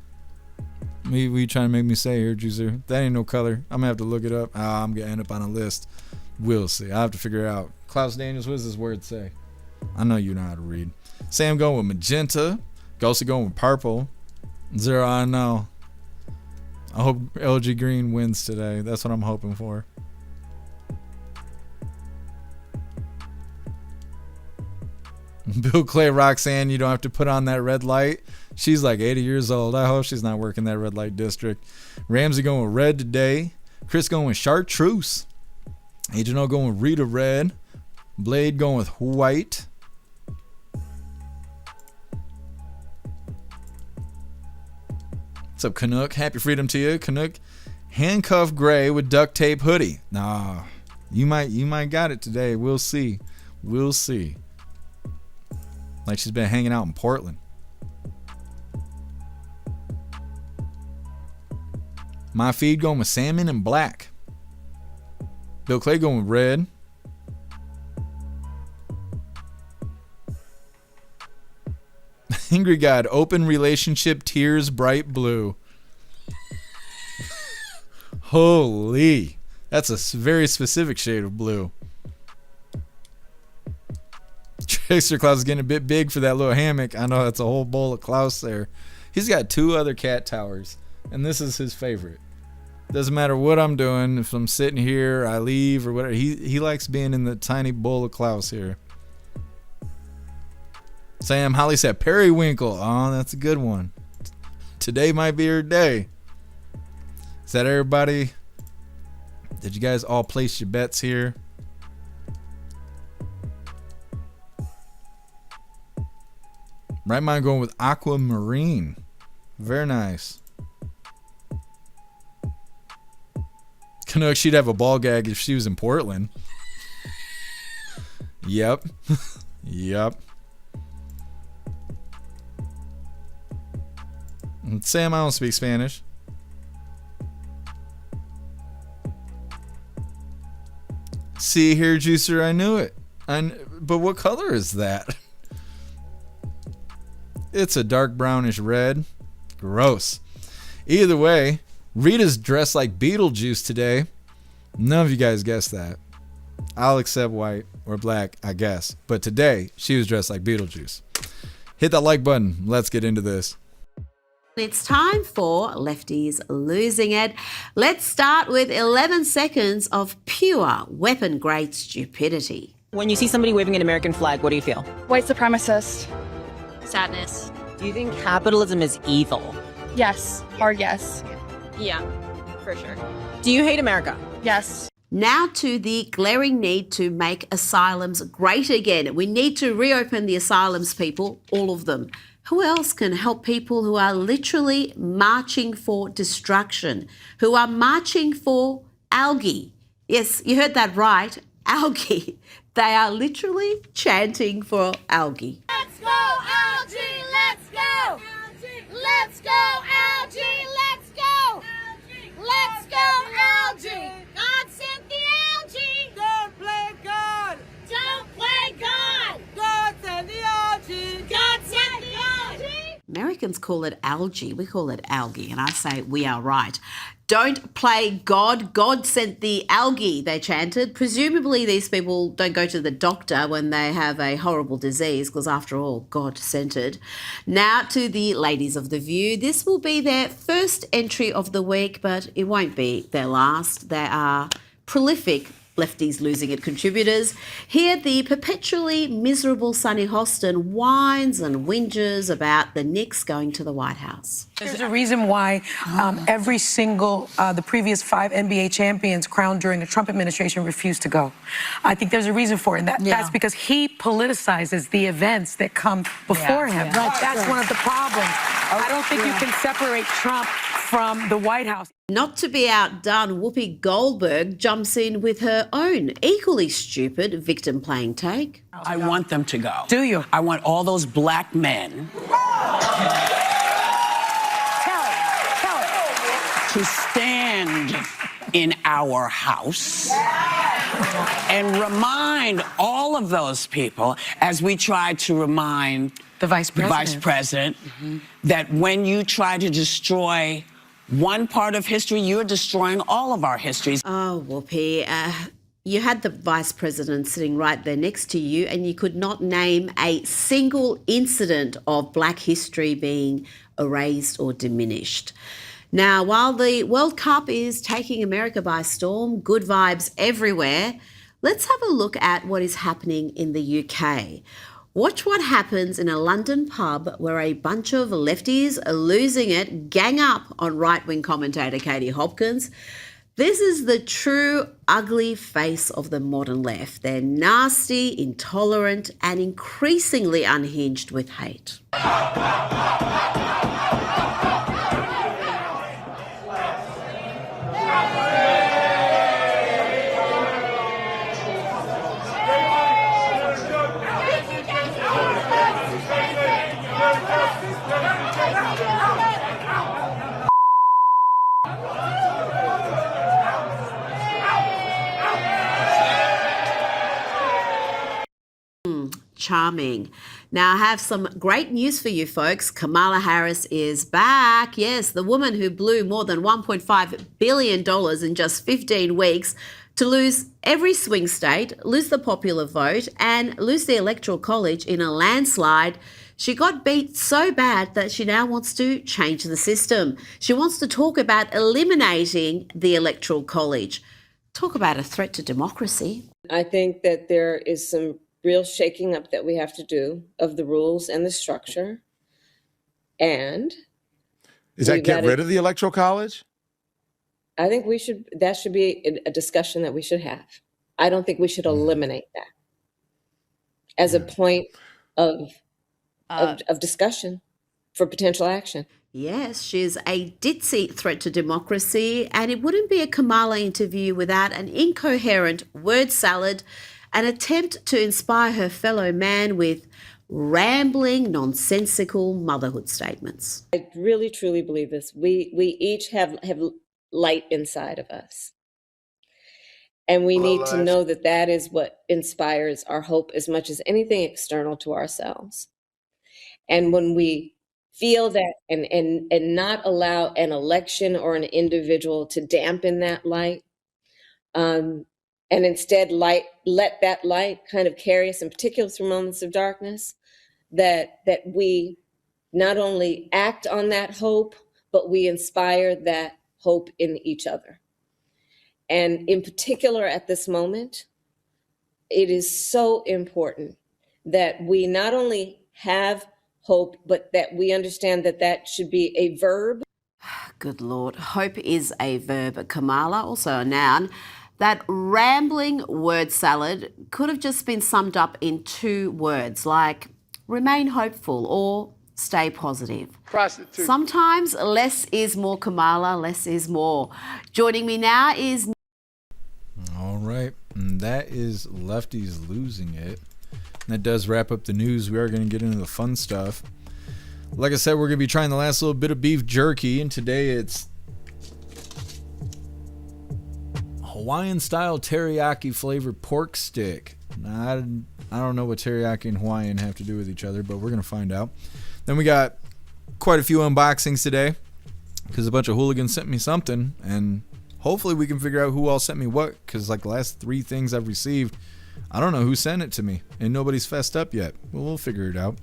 What are you trying to make me say, hair juicer? That ain't no color. I'm gonna have to look it up. I'm gonna end up on a list. We'll see. I'll have to figure it out. Klaus Daniels, what does this word say? I know you know how to read. Sam going with magenta. Ghosty going with purple. Zero, I know. I hope LG green wins today. That's what I'm hoping for. Bill Clay, Roxanne, you don't have to put on that red light. She's like 80 years old. I hope she's not working that red light district. Ramsey going with red today. Chris going with chartreuse. Agent O going with Rita red. Blade going with white. What's up, Canuck? Happy freedom to you, Canuck. Handcuff gray with duct tape hoodie. Nah, you might got it today. We'll see. We'll see. Like she's been hanging out in Portland. My feed going with salmon and black. Bill Clay going with red. Angry God, open relationship, tears, bright blue. Holy. That's a very specific shade of blue. Tracer Klaus is getting a bit big for that little hammock. I know that's a whole bowl of Klaus there. He's got 2 other cat towers, and this is his favorite. Doesn't matter what I'm doing. If I'm sitting here, I leave or whatever. He likes being in the tiny bowl of Klaus here. Sam Holly said periwinkle. Oh, that's a good one. Today might be her day. Is that everybody? Did you guys all place your bets here? Right mind going with aquamarine. Very nice. Canuck, she'd have a ball gag if she was in Portland. Yep. Yep. And Sam, I don't speak Spanish. See here, Juicer, I knew it. But what color is that? It's a dark brownish red. Gross. Either way, Rita's dressed like Beetlejuice today. None of you guys guessed that. I'll accept white or black, I guess. But today, she was dressed like Beetlejuice. Hit that like button. Let's get into this. It's time for Lefties Losing It. Let's start with 11 seconds of pure weapon-grade stupidity. When you see somebody waving an American flag, what do you feel? White supremacist. Sadness. Do you think capitalism is evil? Yes. Hard yes. Yeah, for sure. Do you hate America? Yes. Now to the glaring need to make asylums great again. We need to reopen the asylums, people, all of them. Who else can help people who are literally marching for destruction, who are marching for algae? Yes, you heard that right, algae. They are literally chanting for algae. Let's go, algae! Let's go! Let's go, algae! Let's go! Let's go, algae! God sent the algae! Don't play God! Don't play God! God sent the algae! God sent the algae! Americans call it algae. We call it algae, and I say we are right. Don't play God. God sent the algae, they chanted. Presumably these people don't go to the doctor when they have a horrible disease, because after all, God sent it. Now to the ladies of The View. This will be their first entry of the week, but it won't be their last. They are prolific lefties losing it contributors. Here, the perpetually miserable Sunny Hostin whines and whinges about the Knicks going to the White House. There's a reason why every single, the previous 5 NBA champions crowned during the Trump administration refused to go. I think there's a reason for it, and that's because he politicizes the events that come before him. Right. That's one of the problems. I don't think you can separate Trump from the White House. Not to be outdone, Whoopi Goldberg jumps in with her own equally stupid victim-playing take. I want them to go. Do you? I want all those black men to stand in our house and remind all of those people, as we try to remind the vice president, that when you try to destroy one part of history, you're destroying all of our histories. Oh, Whoopi, you had the vice president sitting right there next to you, and you could not name a single incident of black history being erased or diminished. Now, while the World Cup is taking America by storm, good vibes everywhere, let's have a look at what is happening in the UK. Watch what happens in a London pub where a bunch of lefties are losing it, gang up on right-wing commentator Katie Hopkins. This is the true ugly face of the modern left. They're nasty, intolerant, and increasingly unhinged with hate. Charming. Now, I have some great news for you folks. Kamala Harris is back. Yes, the woman who blew more than $1.5 billion in just 15 weeks to lose every swing state, lose the popular vote, and lose the Electoral College in a landslide. She got beat so bad that she now wants to change the system. She wants to talk about eliminating the Electoral College. Talk about a threat to democracy. I think that there is some real shaking up that we have to do of the rules and the structure. And is that get rid of the Electoral College? I think that should be a discussion that we should have. I don't think we should eliminate that as a point of discussion for potential action. Yes, she's a ditzy threat to democracy, and it wouldn't be a Kamala interview without an incoherent word salad, an attempt to inspire her fellow man with rambling, nonsensical motherhood statements. I really, truly believe this. We each have light inside of us. And we need to know that that is what inspires our hope as much as anything external to ourselves. And when we feel that and not allow an election or an individual to dampen that light, and instead let that light kind of carry us, in particular through moments of darkness, that we not only act on that hope, but we inspire that hope in each other. And in particular at this moment, it is so important that we not only have hope, but that we understand that that should be a verb. Good Lord. Hope is a verb. Kamala, also a noun. That rambling word salad could have just been summed up in 2 words, like remain hopeful or stay positive. Prostitute. Sometimes less is more, Kamala, less is more. Joining me now is... All right, and that is Lefties Losing It. And that does wrap up the news. We are going to get into the fun stuff. Like I said, we're going to be trying the last little bit of beef jerky, and today it's Hawaiian style teriyaki flavored pork stick. Now, I don't know what teriyaki and Hawaiian have to do with each other, but we're going to find out. Then we got quite a few unboxings today because a bunch of hooligans sent me something, and hopefully we can figure out who all sent me what, because like the last 3 things I've received, I don't know who sent it to me, and nobody's fessed up yet. Well, we'll figure it out.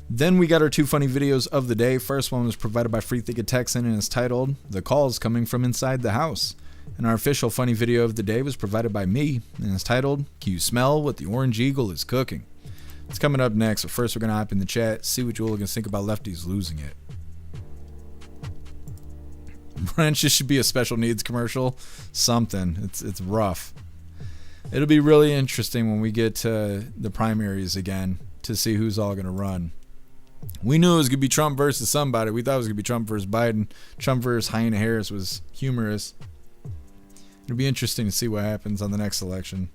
Then we got our 2 funny videos of the day. First one was provided by Free Think a Texan and is titled "The Calls Coming from Inside the House." And our official funny video of the day was provided by me and is titled "Can You Smell What the Orange Eagle is Cooking?" It's coming up next, but first we're going to hop in the chat, see what you hooligans think about Lefties Losing It. Brent, this should be a special needs commercial. Something. It's rough. It'll be really interesting when we get to the primaries again to see who's all going to run. We knew it was going to be Trump versus somebody. We thought it was going to be Trump versus Biden. Trump versus Hyena Harris was humorous. It'll be interesting to see what happens on the next election.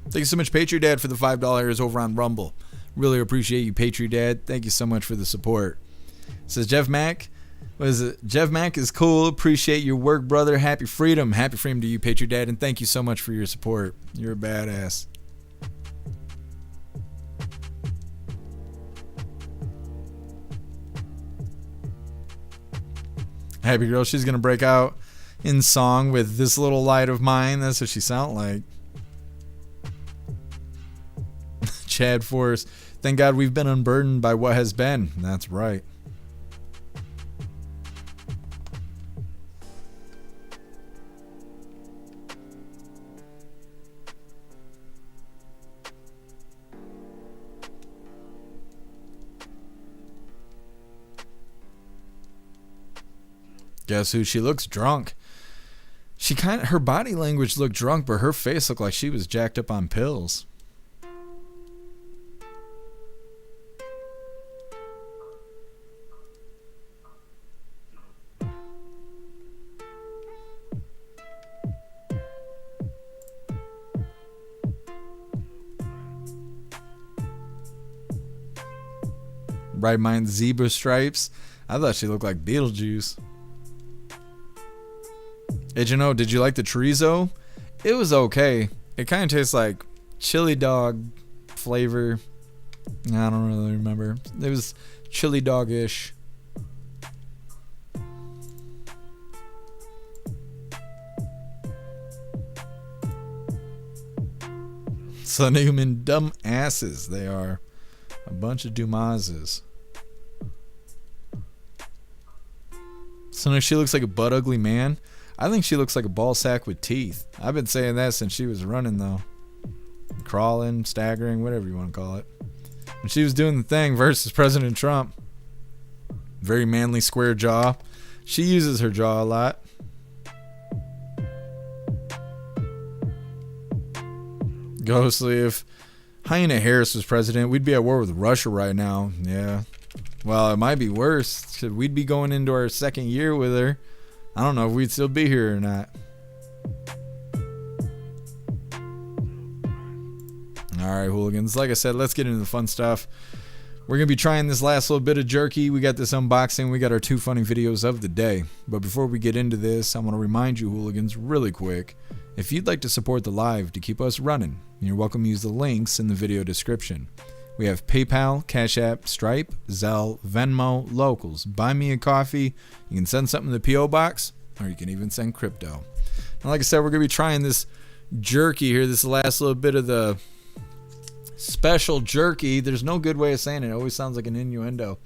Thank you so much, Patriot Dad, for the $5 over on Rumble. Really appreciate you, Patriot Dad. Thank you so much for the support. It says Jeff Mack. What is it? Jeff Mack is cool. Appreciate your work, brother. Happy freedom. Happy freedom to you, Patriot Dad, and thank you so much for your support. You're a badass. Happy girl, she's gonna break out in song with "This Little Light of Mine." That's what she sound like. Chad Force, thank God we've been unburdened by what has been. That's right. Guess who? She looks drunk. Her body language looked drunk, but her face looked like she was jacked up on pills. Bright Mind Zebra Stripes. I thought she looked like Beetlejuice. Did you like the chorizo? It was okay. It kind of tastes like chili dog flavor. I don't really remember. It was chili dog-ish. Son of human dumb asses they are. A bunch of Dumases. So she looks like a butt ugly man. I think she looks like a ball sack with teeth. I've been saying that since she was running, though. Crawling, staggering, whatever you want to call it. When she was doing the thing versus President Trump. Very manly square jaw. She uses her jaw a lot. Ghostly, if Hyena Harris was president, we'd be at war with Russia right now. Yeah. Well, it might be worse. We'd be going into our 2nd year with her. I don't know if we'd still be here or not. Alright, hooligans. Like I said, let's get into the fun stuff. We're going to be trying this last little bit of jerky. We got this unboxing. We got our 2 funny videos of the day. But before we get into this, I want to remind you, hooligans, really quick, if you'd like to support the live to keep us running, you're welcome to use the links in the video description. We have PayPal, Cash App, Stripe, Zelle, Venmo, Locals. Buy me a coffee. You can send something to the P.O. Box, or you can even send crypto. And like I said, we're going to be trying this jerky here. This is the last little bit of the special jerky. There's no good way of saying it. It always sounds like an innuendo.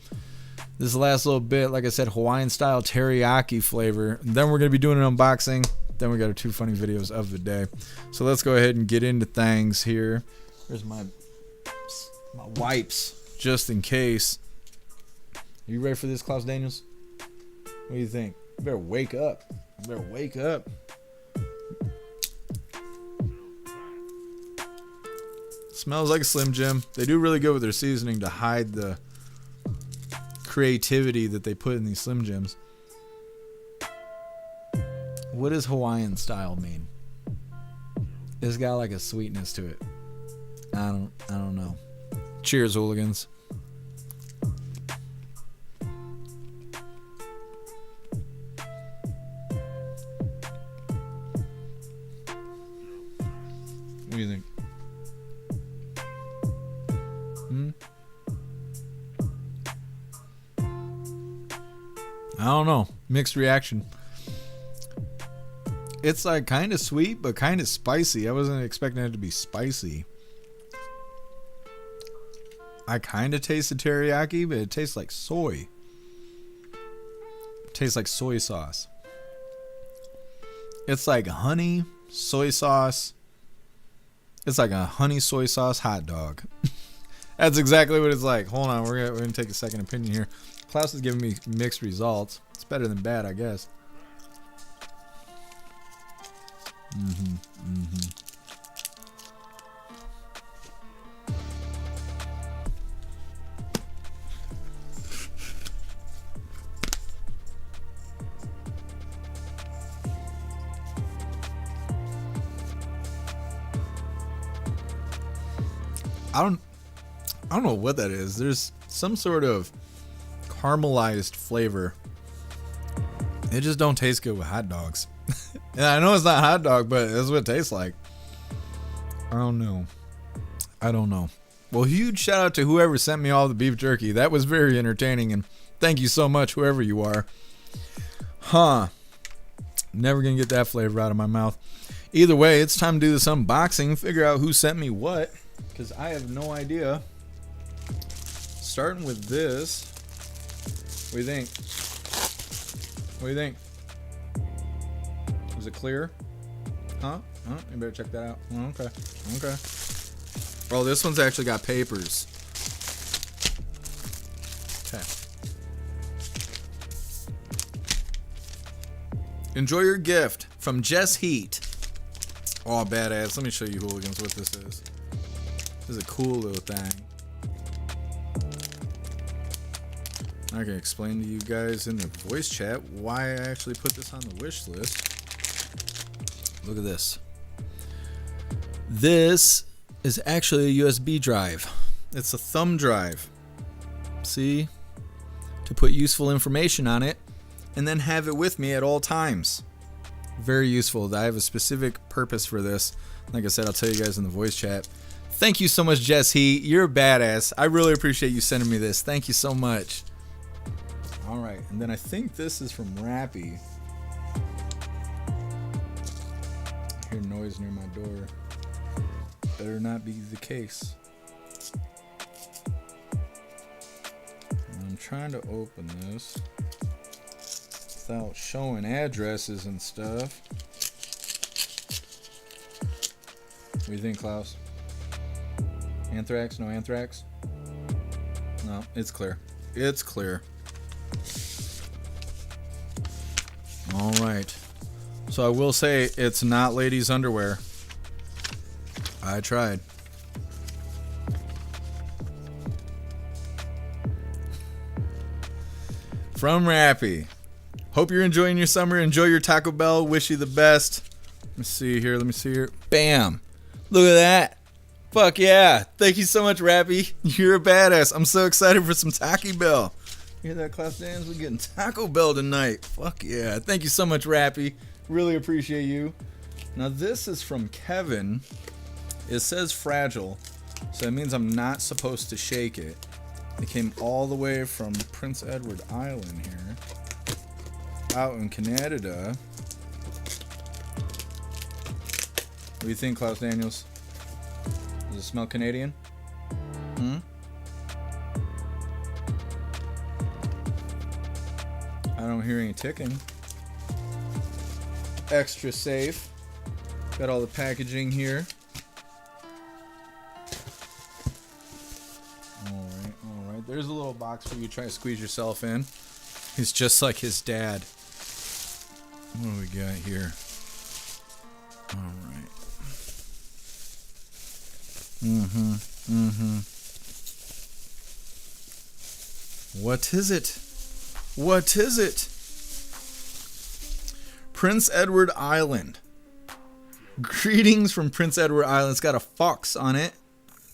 This is the last little bit, like I said, Hawaiian style teriyaki flavor. And then we're going to be doing an unboxing. Then we got our 2 funny videos of the day. So let's go ahead and get into things here. Here's my wipes, just in case. Are you ready for this, Klaus Daniels? What do you think? You better wake up. You better wake up. Smells like a Slim Jim. They do really good with their seasoning to hide the creativity that they put in these Slim Jims. What does Hawaiian style mean? It's got like a sweetness to it. I don't know. Cheers, hooligans. What do you think? I don't know. Mixed reaction. It's like kind of sweet, but kind of spicy. I wasn't expecting it to be spicy. I kind of taste the teriyaki, but it tastes like soy. It tastes like soy sauce. It's like honey, soy sauce. It's like a honey soy sauce hot dog. That's exactly what it's like. Hold on, we're gonna take a second opinion here. Klaus is giving me mixed results. It's better than bad, I guess. I don't know what that is. There's some sort of caramelized flavor. It just don't taste good with hot dogs. And I know it's not hot dog, but that's what it tastes like. I don't know. Well, huge shout out to whoever sent me all the beef jerky. That was very entertaining, and thank you so much, whoever you are. Never gonna get that flavor out of my mouth. Either way, it's time to do this unboxing, figure out who sent me what, because I have no idea. Starting with this. What do you think? Is it clear? Huh? You better check that out. Okay. Oh, this one's actually got papers. Okay. Enjoy your gift from Jess Heat. Oh, badass. Let me show you, hooligans, what this is. This is a cool little thing. I can explain to you guys in the voice chat why I actually put this on the wish list. Look at this. This is actually a USB drive. It's a thumb drive. See? To put useful information on it and then have it with me at all times. Very useful. I have a specific purpose for this. Like I said, I'll tell you guys in the voice chat. Thank you so much, Jess Heat. You're a badass. I really appreciate you sending me this. Thank you so much. All right, and then I think this is from Rappy. I hear noise near my door. Better not be the case. I'm trying to open this without showing addresses and stuff. What do you think, Klaus? Anthrax? No anthrax? No, it's clear. It's clear. All right. So I will say it's not ladies' underwear. I tried. From Rappy. Hope you're enjoying your summer. Enjoy your Taco Bell. Wish you the best. Let me see here. Bam. Look at that. Fuck yeah. Thank you so much, Rappy. You're a badass. I'm so excited for some Taco Bell. You hear that, Klaus Daniels? We're getting Taco Bell tonight. Fuck yeah. Thank you so much, Rappy. Really appreciate you. Now, this is from Kevin. It says fragile, so that means I'm not supposed to shake it. It came all the way from Prince Edward Island here. Out in Canada. What do you think, Klaus Daniels? Does it smell Canadian? I don't hear any ticking. extra safe. Got all the packaging here. All right. There's a little box for you to try to squeeze yourself in. He's just like his dad. What do we got here? All right. What is it? What is it? Prince Edward Island. Greetings from Prince Edward Island. It's got a fox on it.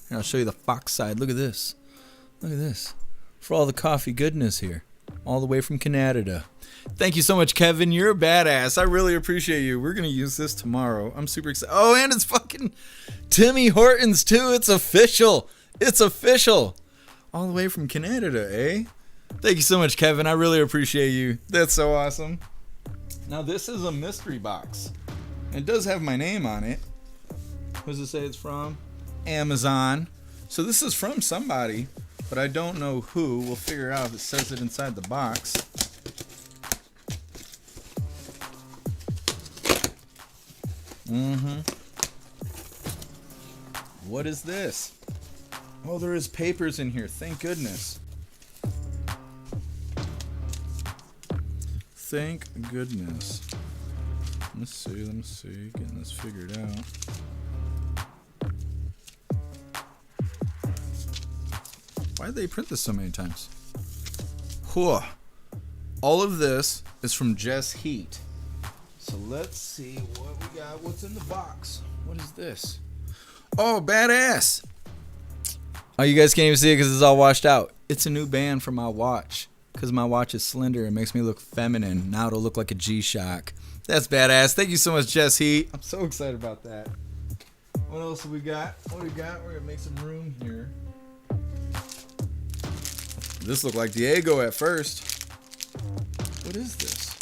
Here, I'll show you the fox side. Look at this. Look at this. For all the coffee goodness here. All the way from Canada. Thank you so much, Kevin. You're a badass. I really appreciate you. We're going to use this tomorrow. I'm super excited. Oh, and it's fucking Timmy Hortons, too. It's official. It's official. All the way from Canada, eh? Thank you so much, Kevin. I really appreciate you. That's so awesome. Now, this is a mystery box. It does have my name on it. What does it say it's from? Amazon. So this is from somebody, but I don't know who. We'll figure out if it says it inside the box. What is this? Oh, there is papers in here. Thank goodness. Thank goodness. Let me see. Getting this figured out. Why did they print this so many times? Whew. All of this is from Just Heat. So let's see what we got. What's in the box? What is this? Oh, badass. Oh, you guys can't even see it because it's all washed out. It's a new band for my watch. Because my watch is slender, it makes me look feminine. Now it'll look like a G-Shock. That's badass. Thank you so much, Jess Heat. I'm so excited about that. What else have we got? What do we got? We're going to make some room here. This looked like Diego at first. What is this?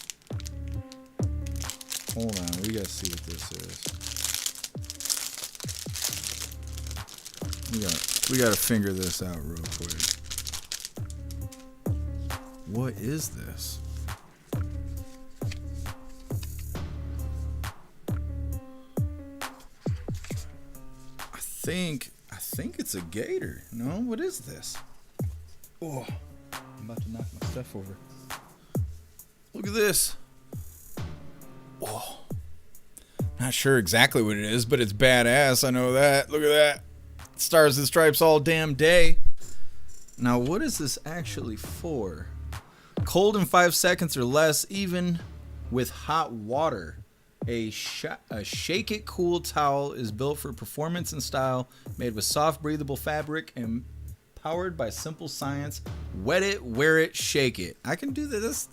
Hold on. We got to see what this is. We got to figure this out real quick. What is this? I think it's a gator. No, what is this? Oh, I'm about to knock my stuff over. Look at this. Oh, not sure exactly what it is, but it's badass. I know that. Look at that. Stars and stripes all damn day. Now, what is this actually for? Cold in 5 seconds or less, even with hot water. A Shake It Cool towel is built for performance and style, made with soft, breathable fabric and powered by simple science. Wet it, wear it, shake it. I can do this.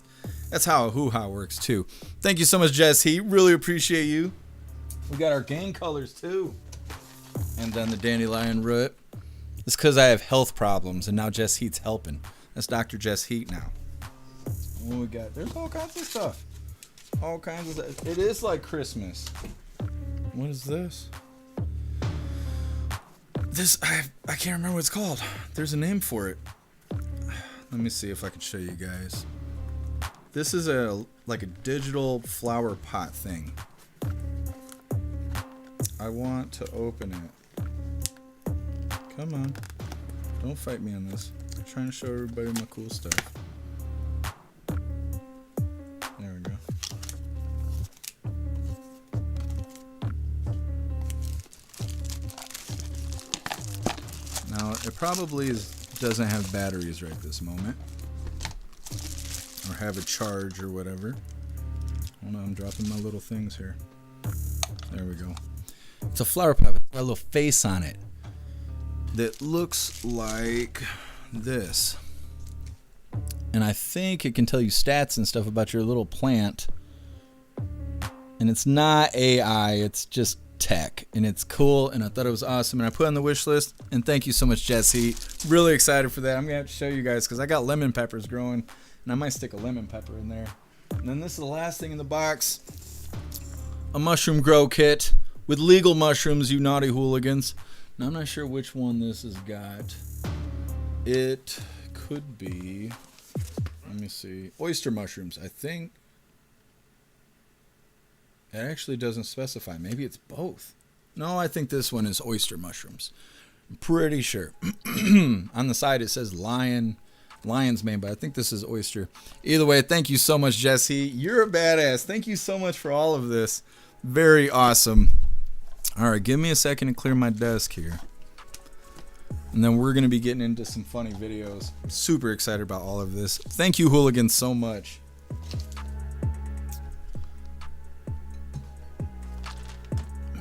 That's how a hoo-ha works, too. Thank you so much, Jess Heat. Really appreciate you. We got our gang colors, too. And then the dandelion root. It's because I have health problems, and now Jess Heat's helping. That's Dr. Jess Heat now. What we got? There's all kinds of stuff. All kinds of stuff. It is like Christmas. What is this? I can't remember what it's called. There's a name for it. Let me see if I can show you guys. This is like a digital flower pot thing. I want to open it. Come on. Don't fight me on this. I'm trying to show everybody my cool stuff. There we go. Now, it probably doesn't have batteries right this moment. Or have a charge or whatever. Hold on, I'm dropping my little things here. There we go. It's a flower pot with a little face on it that looks like this. And I think it can tell you stats and stuff about your little plant. And it's not AI, it's just tech. And it's cool, and I thought it was awesome. And I put it on the wish list. And thank you so much, Jesse. Really excited for that. I'm going to have to show you guys because I got lemon peppers growing. And I might stick a lemon pepper in there. And then this is the last thing in the box. A mushroom grow kit with legal mushrooms, you naughty hooligans. Now, I'm not sure which one this has got. It could be, let me see, oyster mushrooms, I think. It actually doesn't specify. Maybe it's both. No, I think this one is oyster mushrooms. I'm pretty sure. On the side it says lion's mane, but I think this is oyster. Either way, thank you so much, Jesse. You're a badass. Thank you so much for all of this. Very awesome. All right, give me a second to clear my desk here. And then we're going to be getting into some funny videos. I'm super excited about all of this. Thank you, Hooligans, so much.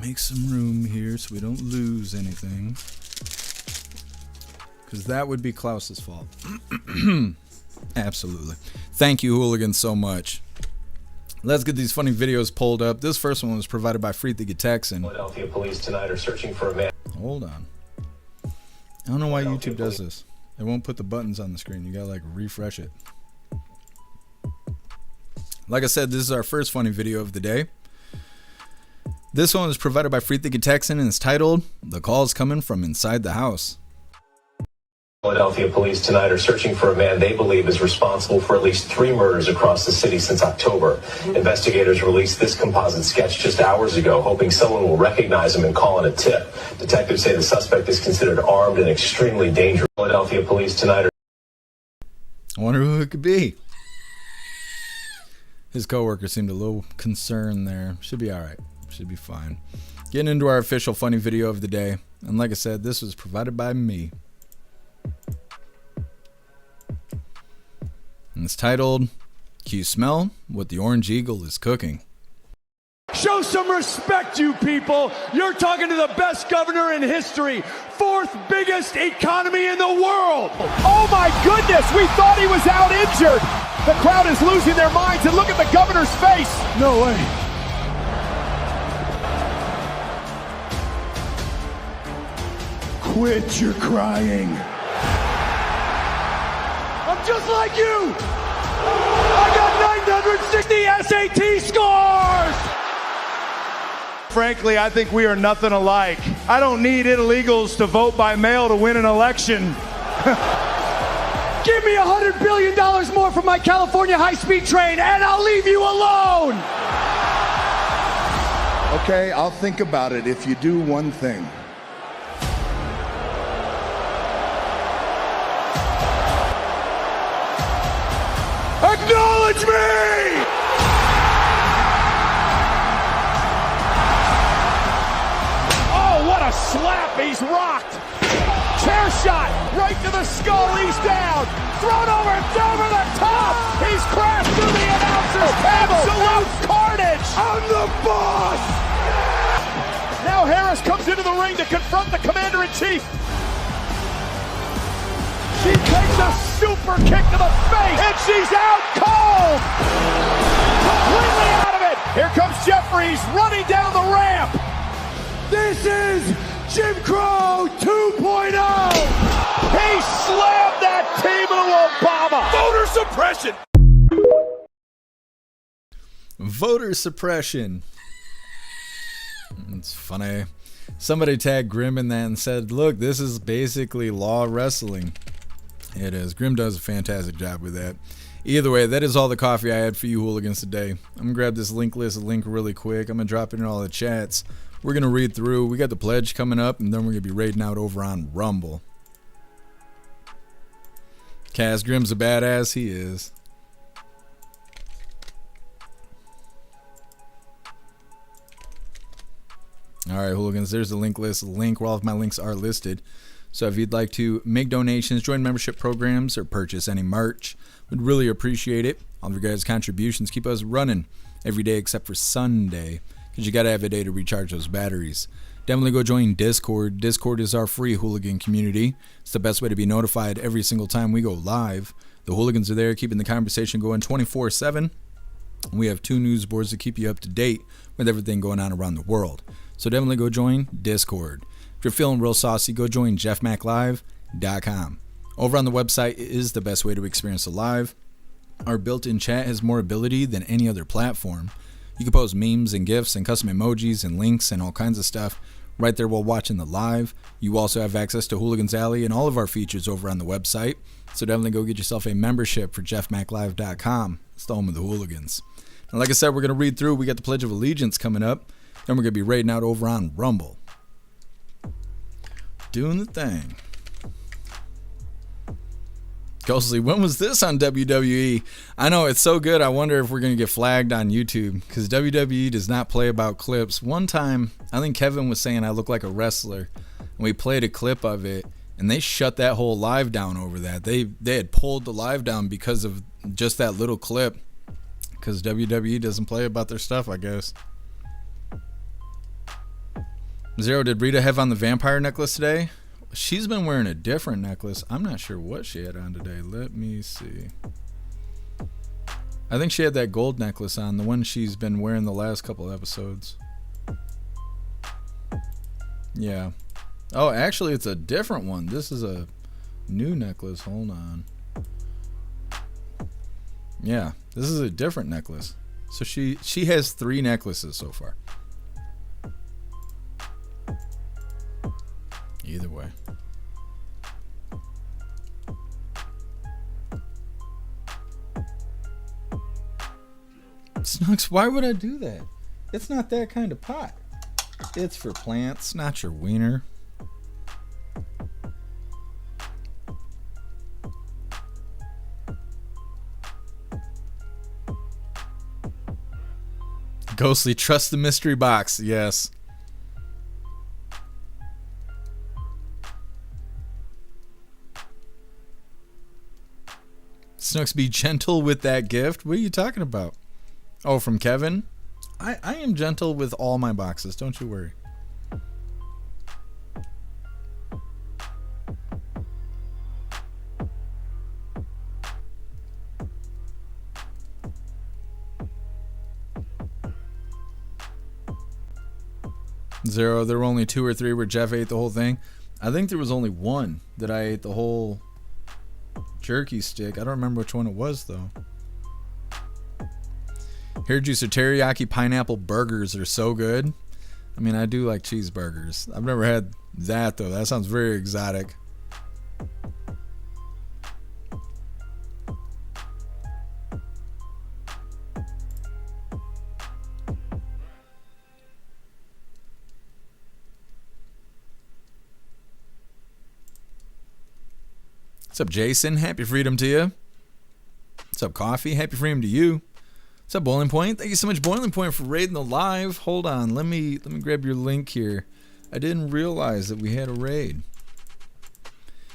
Make some room here so we don't lose anything. Because that would be Klaus's fault. Absolutely. Thank you, Hooligans, so much. Let's get these funny videos pulled up. This first one was provided by Free the Texan. Philadelphia police tonight are searching for a man. Hold on. I don't know why YouTube does this. It won't put the buttons on the screen. You gotta like refresh it. Like I said, this is our first funny video of the day. This one is provided by Free the Texan and it's titled, "The Call's Coming from Inside the House." Philadelphia police tonight are searching for a man they believe is responsible for at least 3 murders across the city since October. Investigators released this composite sketch just hours ago, hoping someone will recognize him and call in a tip. Detectives say the suspect is considered armed and extremely dangerous. Philadelphia police tonight are... I wonder who it could be. His coworker seemed a little concerned there. Should be all right. Should be fine. Getting into our official funny video of the day. And like I said, this was provided by me. And it's titled, "Can you smell what the Orange Eagle is cooking?" Show some respect, you people. You're talking to the best governor in history. 4th biggest economy in the world. Oh my goodness, we thought he was out injured. The crowd is losing their minds, and look at the governor's face. No way. Quit your crying. I'm just like you. I got 960 SAT scores. Frankly, I think we are nothing alike. I don't need illegals to vote by mail to win an election. Give me $100 billion more from my California high-speed train, and I'll leave you alone. Okay, I'll think about it if you do one thing. Acknowledge me! Oh, what a slap! He's rocked! Chair shot! Right to the skull, he's down! Thrown over the top! He's crashed through the announcer's table! Absolute carnage! I'm the boss! Now Harris comes into the ring to confront the commander-in-chief! She takes a super kick to the face, and she's out cold! Completely out of it! Here comes Jeffries running down the ramp! This is Jim Crow 2.0! He slammed that team into Obama! Voter suppression! Voter suppression. It's funny. Somebody tagged Grim in that and said, look, this is basically law wrestling. It is. Grim does a fantastic job with that. Either way, that is all the coffee I had for you hooligans today. I'm going to grab this link really quick. I'm going to drop it in all the chats. We're going to read through. We got the pledge coming up, and then we're going to be raiding out over on Rumble. Kaz Grim's a badass. He is. All right, hooligans, there's the link list. Link where all of my links are listed. So if you'd like to make donations, join membership programs, or purchase any merch, we'd really appreciate it. All of your guys' contributions keep us running every day except for Sunday, because you got to have a day to recharge those batteries. Definitely go join Discord. Discord is our free hooligan community. It's the best way to be notified every single time we go live. The hooligans are there keeping the conversation going 24/7. We have 2 news boards to keep you up to date with everything going on around the world. So definitely go join Discord. If you're feeling real saucy, go join jeffmaclive.com. Over on the website is the best way to experience the live. Our built-in chat has more ability than any other platform. You can post memes and GIFs and custom emojis and links and all kinds of stuff right there while watching the live. You also have access to Hooligans Alley and all of our features over on the website. So definitely go get yourself a membership for jeffmaclive.com. It's the home of the hooligans. And like I said, we're going to read through. We got the Pledge of Allegiance coming up. Then we're going to be raiding out over on Rumble. Doing the thing. Ghostly, when was this on WWE? I know, it's so good. I wonder if we're going to get flagged on YouTube because WWE does not play about clips. One time, I think Kevin was saying I look like a wrestler, and we played a clip of it, and they shut that whole live down over that. They had pulled the live down because of just that little clip because WWE doesn't play about their stuff, I guess. Zero, did Rita have on the vampire necklace today? She's been wearing a different necklace. I'm not sure what she had on today. Let me see. I think she had that gold necklace on, the one she's been wearing the last couple episodes. Yeah. Oh, actually, it's a different one. This is a new necklace. Hold on. Yeah, this is a different necklace. So she has 3 necklaces so far. Either way. Snooks, why would I do that? It's not that kind of pot. It's for plants, not your wiener. Ghostly, trust the mystery box. Yes. Snooks, be gentle with that gift. What are you talking about? Oh, from Kevin? I am gentle with all my boxes. Don't you worry. Zero, there were only 2 or 3 where Jeff ate the whole thing. I think there was only 1 that I ate the whole jerky stick. I don't remember which one it was, though. Hair juice or teriyaki pineapple burgers are so good. I mean, I do like cheeseburgers. I've never had that, though. That sounds very exotic. What's up, Jason? Happy freedom to you. What's up, Coffee? Happy freedom to you. What's up, Boiling Point? Thank you so much, Boiling Point, for raiding the live. Hold on, let me grab your link here. I didn't realize that we had a raid.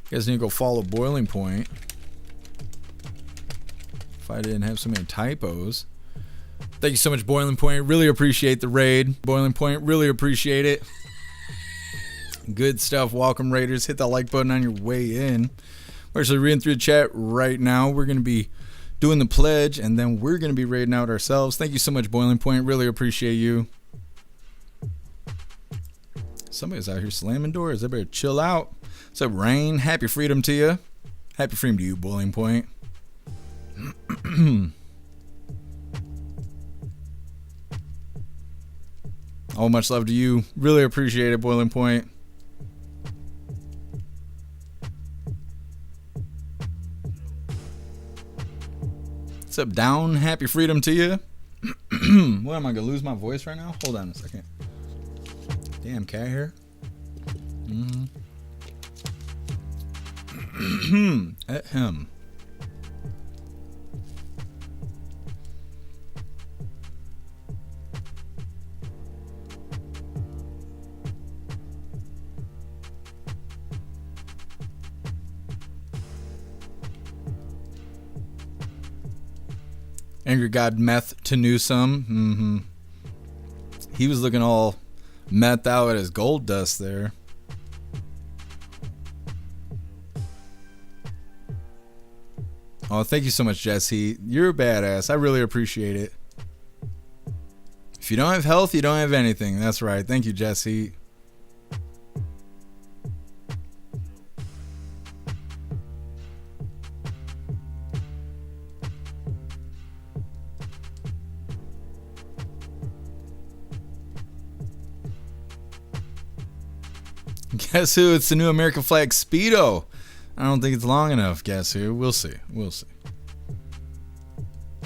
You guys need to go follow Boiling Point. If I didn't have so many typos. Thank you so much, Boiling Point. Really appreciate the raid. Boiling Point, really appreciate it. Good stuff. Welcome, Raiders. Hit that like button on your way in. We're actually reading through the chat right now. We're going to be doing the pledge, and then we're going to be raiding out ourselves. Thank you so much, Boiling Point. Really appreciate you. Somebody's out here slamming doors. I better chill out. What's up, Rain? Happy freedom to you. Happy freedom to you, Boiling Point. Oh, much love to you. Really appreciate it, Boiling Point. What's up, Down? Happy freedom to you. What, am I going to lose my voice right now? Hold on a second. Damn, cat hair. At him. Angry God Meth to Newsome. He was looking all methed out at his gold dust there. Oh, thank you so much, Jesse. You're a badass. I really appreciate it. If you don't have health, you don't have anything. That's right. Thank you, Jesse. Guess who? It's the new American flag Speedo. I don't think it's long enough. Guess who? We'll see. We'll see.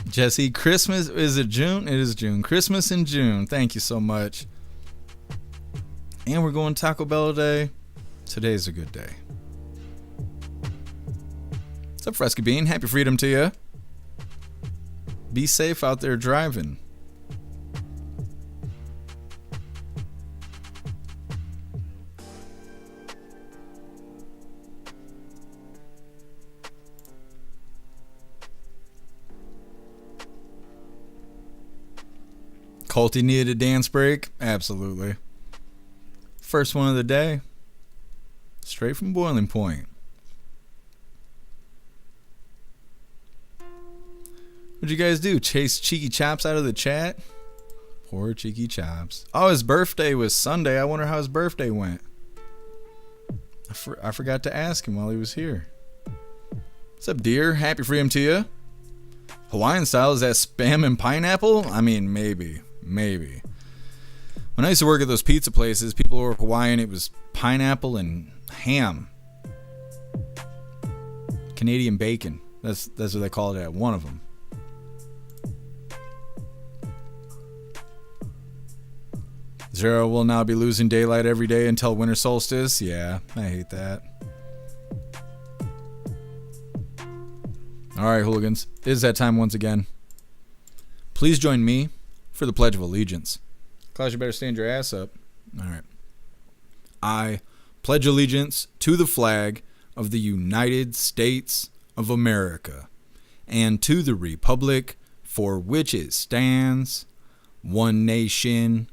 Jesse, Christmas, is it June? It is June. Christmas in June. Thank you so much. And we're going Taco Bell today. Today's a good day. What's up, Fresky Bean? Happy freedom to you. Be safe out there driving. Colty needed a dance break? Absolutely. First one of the day. Straight from Boiling Point. What'd you guys do? Chase Cheeky Chops out of the chat? Poor Cheeky Chops. Oh, his birthday was Sunday. I wonder how his birthday went. I forgot to ask him while he was here. What's up, dear? Happy freedom to you. Hawaiian style, is that spam and pineapple? I mean, maybe. When I used to work at those pizza places, people were Hawaiian, it was pineapple and ham. Canadian bacon. That's what they called it at one of them. Zero will now be losing daylight every day until winter solstice. Yeah, I hate that. All right, hooligans. It is that time once again. Please join me for the Pledge of Allegiance. Klaus, you better stand your ass up. All right. I pledge allegiance to the flag of the United States of America and to the republic for which it stands, one nation,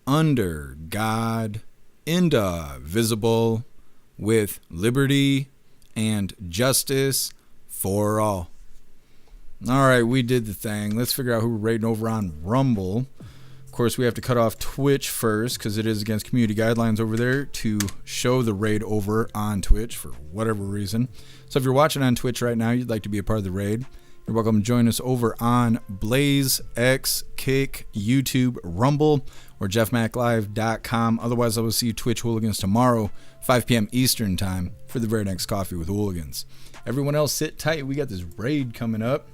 under God, indivisible, with liberty and justice for all. All right, we did the thing. Let's figure out who we're rating over on Rumble. Of course, we have to cut off Twitch first because it is against community guidelines over there to show the raid over on Twitch for whatever reason. So if you're watching on Twitch right now, you'd like to be a part of the raid, you're welcome to join us over on Blaze, X, Kick, YouTube, Rumble, or jeffmaclive.com. Otherwise, I will see you Twitch Hooligans tomorrow, 5 p.m. Eastern time, for the very next Coffee with Hooligans. Everyone else, sit tight. We got this raid coming up.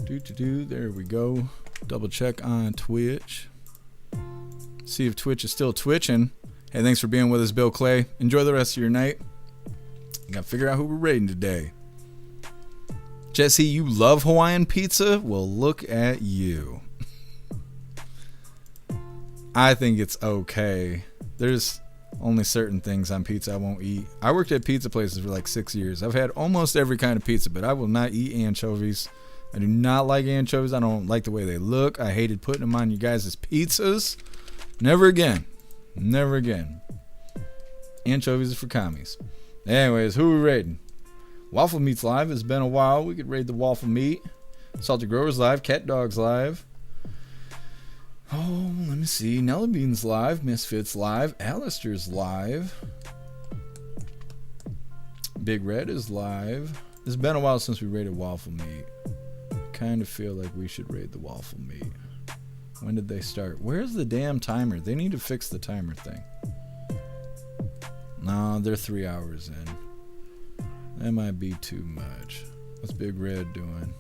There we go. Double check on Twitch. See if Twitch is still twitching. Hey, thanks for being with us, Bill Clay. Enjoy the rest of your night. You gotta figure out who we're raiding today. Jesse, you love Hawaiian pizza? Well, look at you. I think it's okay. There's only certain things on pizza I won't eat. I worked at pizza places for like 6 years. I've had almost every kind of pizza, but I will not eat anchovies. I do not like anchovies. I don't like the way they look. I hated putting them on you guys' pizzas. Never again. Never again. Anchovies are for commies. Anyways, who are we raiding? Waffle Meat's live. It's been a while. We could raid the Waffle Meat. Salty Growers live. Cat Dogs live. Oh, let me see. Nelly Bean's live. Misfits live. Alistair's live. Big Red is live. It's been a while since we raided Waffle Meat. Kind of feel like we should raid the Waffle Meat. When did they start? Where's the damn timer? They need to fix the timer thing. No, they're 3 hours in. That might be too much. What's Big Red doing?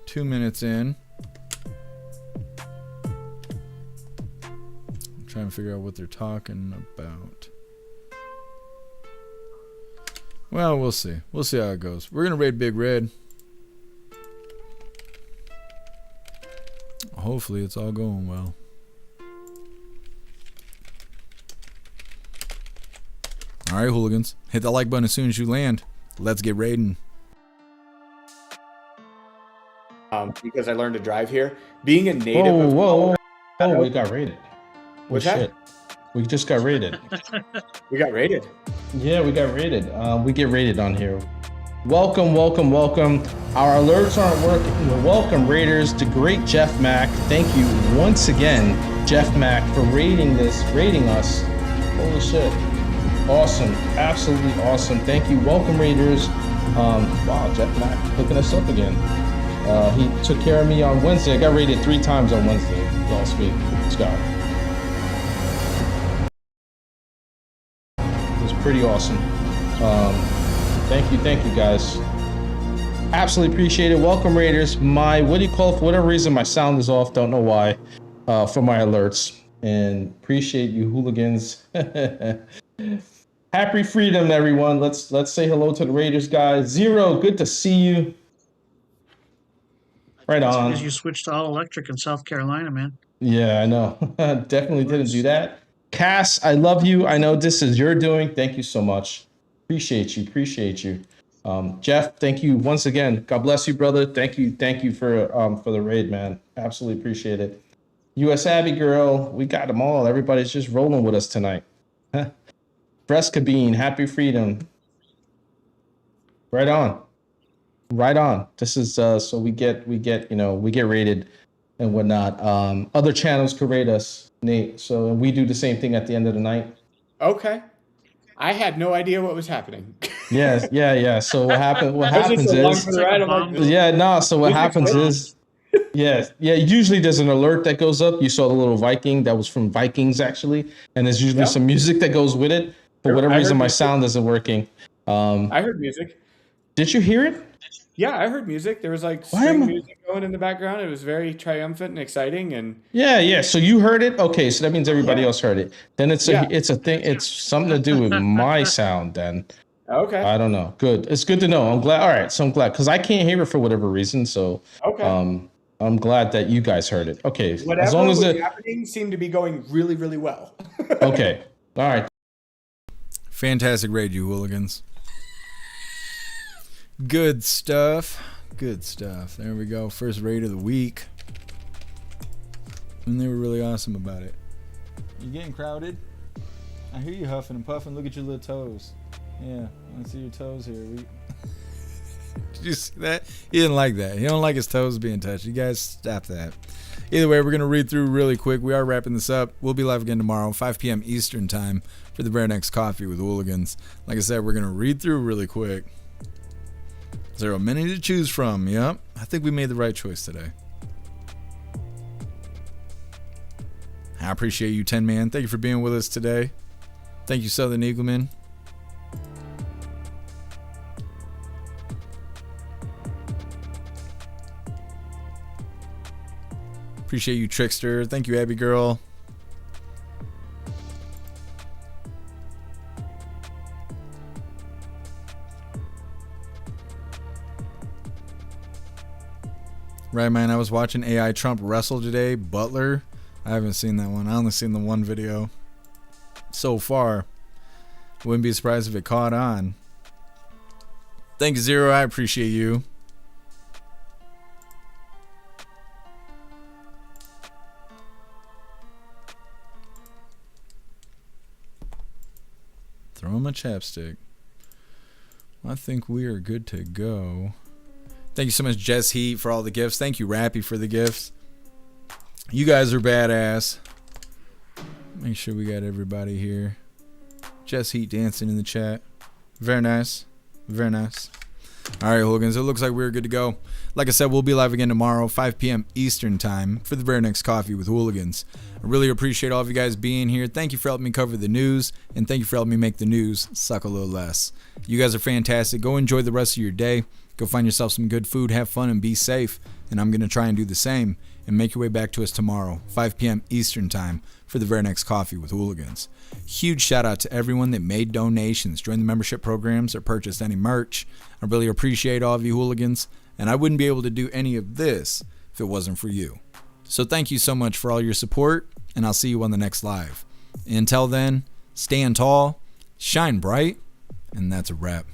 2 minutes in. I'm trying to figure out what they're talking about. Well, we'll see. We'll see how it goes. We're going to raid Big Red. Hopefully it's all going well. All right, hooligans. Hit that like button as soon as you land. Let's get raiding. Because I learned to drive here. Being a native... Whoa, we got raided. What's that? Shit. We just got raided. We got raided? Yeah, we got raided. We get raided on here. Welcome. Our alerts aren't working. Welcome, raiders, to Great Jeff Mac. Thank you once again, Jeff Mac, for raiding us. Holy shit. Awesome. Absolutely awesome. Thank you. Welcome, raiders. Wow, Jeff Mac hooking us up again. He took care of me on Wednesday. I got raided 3 times on Wednesday last week. Scott. It was pretty awesome. Thank you guys. Absolutely appreciate it. Welcome, Raiders. What do you call it? For whatever reason, my sound is off. Don't know why. For my alerts. And appreciate you, hooligans. Happy freedom, everyone. Let's say hello to the Raiders, guys. Zero, good to see you. Right on. Because you switched to all electric in South Carolina, man. Yeah, I know. Definitely didn't do that. Cass, I love you. I know this is your doing. Thank you so much. Appreciate you. Jeff, thank you once again. God bless you, brother. Thank you for the raid, man. Absolutely appreciate it. US Abby girl, we got them all. Everybody's just rolling with us tonight. Fresca Bean, happy freedom. Right on. This is so we get rated and whatnot. Other channels could rate us, Nate. So we do the same thing at the end of the night. Okay. I had no idea what was happening. Yeah. So what happens is usually there's an alert that goes up. You saw the little Viking that was from Vikings actually, and there's usually some music that goes with it. For whatever reason, my sound isn't working. I heard music. Did you hear it? Yeah, I heard music. There was like string music going in the background. It was very triumphant and exciting. And yeah. So you heard it? Okay, so that means everybody else heard it. Then it's a thing. It's something to do with my sound. Then okay. I don't know. Good. It's good to know. I'm glad. All right. So I'm glad because I can't hear it for whatever reason. So I'm glad that you guys heard it. Okay. Whatever as long as was happening seemed to be going really, really well. Okay. All right. Fantastic raid, you hooligans. Good stuff. There we go. First raid of the week. And they were really awesome about it. You getting crowded? I hear you huffing and puffing. Look at your little toes. Yeah, I want to see your toes here. Did you see that? He didn't like that. He don't like his toes being touched. You guys stop that. Either way, we're going to read through really quick. We are wrapping this up. We'll be live again tomorrow, 5 p.m. Eastern time for the Bare Next Coffee with Hooligans. Like I said, we're going to read through really quick. There are many to choose from. Yep. I think we made the right choice today. I appreciate you, 10 Man. Thank you for being with us today. Thank you, Southern Eagleman. Appreciate you, Trickster. Thank you, Abby Girl. Right, man. I was watching AI Trump wrestle today. Butler. I haven't seen that one. I only seen the one video so far. Wouldn't be surprised if it caught on. Thanks, Zero. I appreciate you. Throw him a chapstick. I think we are good to go. Thank you so much, Jess Heat, for all the gifts. Thank you, Rappy, for the gifts. You guys are badass. Make sure we got everybody here. Jess Heat dancing in the chat. Very nice. Very nice. All right, Hooligans. It looks like we're good to go. Like I said, we'll be live again tomorrow, 5 p.m. Eastern time for the Bare Next Coffee with Hooligans. I really appreciate all of you guys being here. Thank you for helping me cover the news, and thank you for helping me make the news suck a little less. You guys are fantastic. Go enjoy the rest of your day. Go find yourself some good food, have fun, and be safe. And I'm going to try and do the same and make your way back to us tomorrow, 5 p.m. Eastern time for the Very Next Coffee with Hooligans. Huge shout out to everyone that made donations, joined the membership programs, or purchased any merch. I really appreciate all of you Hooligans, and I wouldn't be able to do any of this if it wasn't for you. So thank you so much for all your support, and I'll see you on the next live. Until then, stand tall, shine bright, and that's a wrap.